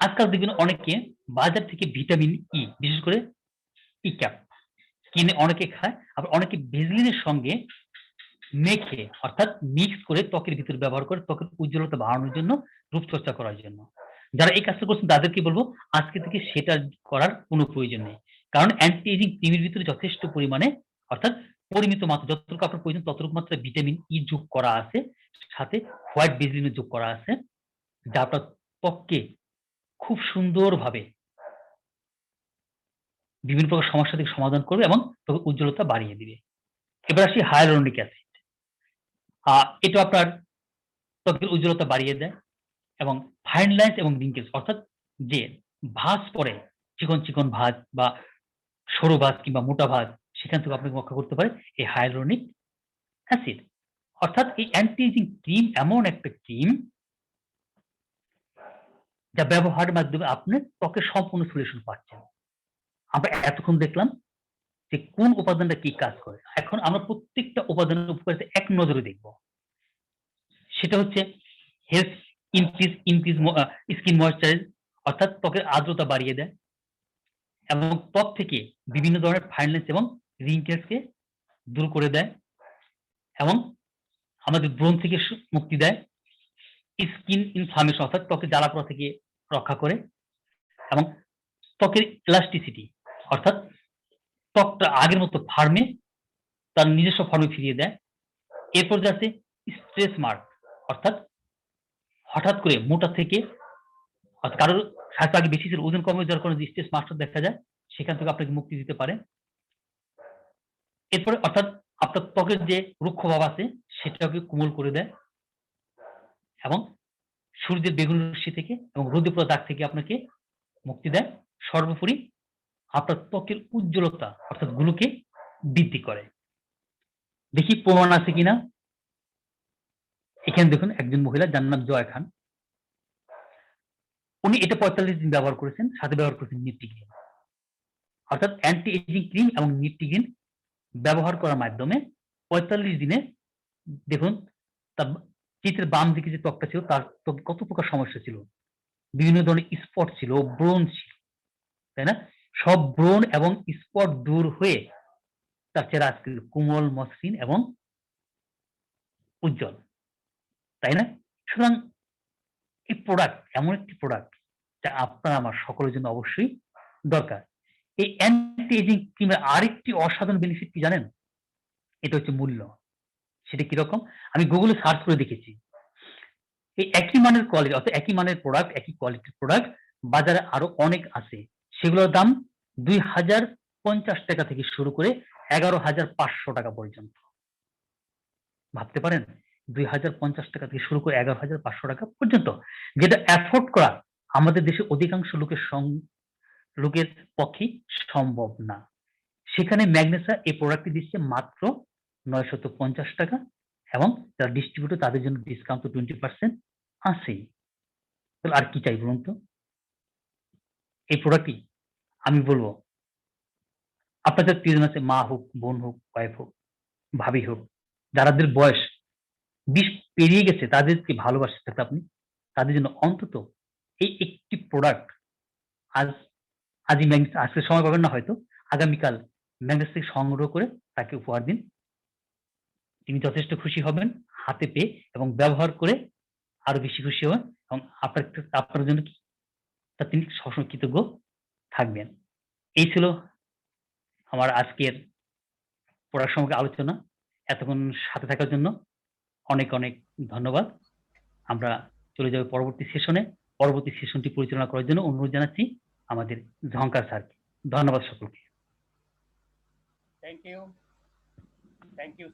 আজকাল দেখবেন অনেকে বাজার থেকে ভিটামিন ই বিশেষ করে ই ক্যাপ কিনে অনেকে খায়, আবার অনেকে ভেসলিনের সঙ্গে মেখে অর্থাৎ মিক্স করে ত্বকের ভিতরে ব্যবহার করে ত্বকের উজ্জ্বলতা বাড়ানোর জন্য, রূপচর্চা করার জন্য। যারা এই কাজটা করছেন তাদেরকে বলবো আজকে থেকে সেটা করার কোনো প্রয়োজন নেই। কারণ অ্যান্টি এজিং ক্রিমের ভিতরে যথেষ্ট পরিমাণে অর্থাৎ পরিমিত মাত্রা যতটুকু আপনার প্রয়োজন ততটুকু মাত্রায় ভিটামিন ই যোগ করা আছে, সাথে হোয়াইট ভেসলিনও যোগ করা আছে, যা আপনার ত্বককে খুব সুন্দরভাবে বিভিন্ন প্রকার সমস্যা থেকে সমাধান করবে এবং ত্বকের উজ্জ্বলতা বাড়িয়ে দিবে। এবার আসি হায়ালুরোনিক অ্যাসিড। এটা আপনার ত্বকের উজ্জ্বলতা বাড়িয়ে দেয় এবং ফাইন লাইনস এবং রিঙ্কেলস অর্থাৎ যে ভাঁজ পড়ে চিকন, চিকন ভাঁজ বা সরু ভাঁজ কিংবা মোটা ভাঁজ সেখান থেকে আপনাকে রক্ষা করতে পারে এই হায়ালুরোনিক অ্যাসিড। অর্থাৎ এই অ্যান্টি এজিং ক্রিম এমন একটা ক্রিম যা ব্যবহারের মাধ্যমে আপনি ত্বকের সম্পূর্ণ সলিউশন পাচ্ছেন। আমরা এতক্ষণ দেখলাম যে কোন উপাদানটা কি কাজ করে। এখন আমরা প্রত্যেকটা উপাদানের উপকারিতা এক নজরে দেখব। সেটা হচ্ছে হেল্প ইনক্রিজ স্কিন ময়েশ্চারাইজ অর্থাৎ ত্বকের আর্দ্রতা বাড়িয়ে দেয় এবং ত্বক থেকে বিভিন্ন ধরনের ফাইননেস এবং রিঙ্কেলসকে দূর করে দেয় এবং আমাদের ব্রণ থেকে মুক্তি দেয়। স্কিন ইনফ্লামেশন অর্থাৎ ত্বকের জ্বালাপোড়া থেকে রক্ষা করে এবং ত্বকের ইলাস্টিসিটি অর্থাৎ ত্বকটা আগের মতো ফার্মে তার নিজস্ব ফর্মে ফিরিয়ে দেয়। এরপর যে আছে স্ট্রেস মার্ক অর্থাৎ হঠাৎ করে মোটা থেকে কারোর স্বাস্থ্য আগে বেশি ছিল ওজন কমে যাওয়ার কারণে যে স্ট্রেস মার্কটা দেখা যায় সেখান থেকে আপনাকে মুক্তি দিতে পারে। এরপরে অর্থাৎ আপনার ত্বকের যে রুক্ষ ভাব আছে সেটাকে কোমল করে দেয় এবং সূর্যের বেগুনি রশ্মি থেকে এবং রোদে পোড়া দাগ থেকে আপনাকে মুক্তি দেয়। সর্বোপরি আপনার ত্বকের উজ্জ্বলতা অর্থাৎ গুলোকে বৃদ্ধি করে। দেখি প্রমাণ আছে কিনা। এখানে দেখুন একজন মহিলা যার নাম জয়া খান, উনি এটা ৪৫ দিন ব্যবহার করেছেন, সাথে ব্যবহার করেছেন নিপটিগ্রিন অর্থাৎ অ্যান্টি এজিং ক্রিম এবং নিপটিগ্রিন ব্যবহার করার মাধ্যমে ৪৫ দিনে দেখুন তার চিত্রের বাম দিকে যে ত্বকটা ছিল তার ত্বকে কত প্রকার সমস্যা ছিল, বিভিন্ন ধরনের স্পট ছিল, ব্রণ ছিল, তাই না? সব ব্রণ এবং স্পট দূর হয়ে তার চেহারা আজকে কোমল, মসৃণ এবং উজ্জ্বল, তাই না? সুতরাং এই প্রোডাক্ট এমন একটি প্রোডাক্ট যা আপনার আমার সকলের জন্য অবশ্যই দরকার। এই অ্যান্টি এজিং ক্রিমের আরেকটি অসাধারণ বেনিফিট কি জানেন? এটা হচ্ছে মূল্য। সেটা কিরকম? আমি গুগলে সার্চ করে দেখেছি। এই একই মানের কোয়ালিটি অর্থাৎ একই মানের প্রোডাক্ট, একই কোয়ালিটির প্রোডাক্ট বাজারে আরো অনেক আছে। সেগুলোর দাম ৳২,০৫০ থেকে শুরু করে ৳১১,৫০০ পর্যন্ত। ভাবতে পারেন? ৳২,০৫০ থেকে শুরু করে ৳১১,৫০০ পর্যন্ত। যেটা এফোর্ড করা আমাদের দেশের অধিকাংশ লোকের পক্ষেই সম্ভব না। সেখানে ম্যাগনেসা এই প্রোডাক্টটি দিচ্ছে মাত্র ৳৯৫০ এবং যারা ডিস্ট্রিবিউটর তাদের জন্য ডিসকাউন্ট তো 20% আছেই। তাহলে আর কি চাই বলুন তো? এই প্রোডাক্টটি আমি বলব আপনাদের প্রিয়জন আছে মা হোক, বোন হোক, ওয়াইফ হোক, ভাবি হোক, যাদের বয়স ২০ পেরিয়ে গেছে তাদেরকে ভালোবাসতে থাকতে আপনি তাদের জন্য অন্তত এই একটি প্রোডাক্ট আজ আজই ম্যাগনেসা আজকে সময় পাবেন না হয়তো আগামীকাল ম্যাগনেট থেকে সংগ্রহ করে তাকে উপহার দিন। তিনি যথেষ্ট খুশি হবেন হাতে পেয়ে এবং ব্যবহার করে আরো বেশি খুশি হবেন এবং আপনার জন্য তিনি সবসময় কৃতজ্ঞ থাকবেন। এই ছিল আমার আজকের পড়ার সম্পর্কে আলোচনা। এতক্ষণ সাথে থাকার জন্য অনেক অনেক ধন্যবাদ। আমরা চলে যাব পরবর্তী সেশনে। পরবর্তী সেশনটি পরিচালনা করার জন্য অনুরোধ জানাচ্ছি আমাদের ঝঙ্কার স্যারকে। ধন্যবাদ সকলকে। Thank you. Thank you.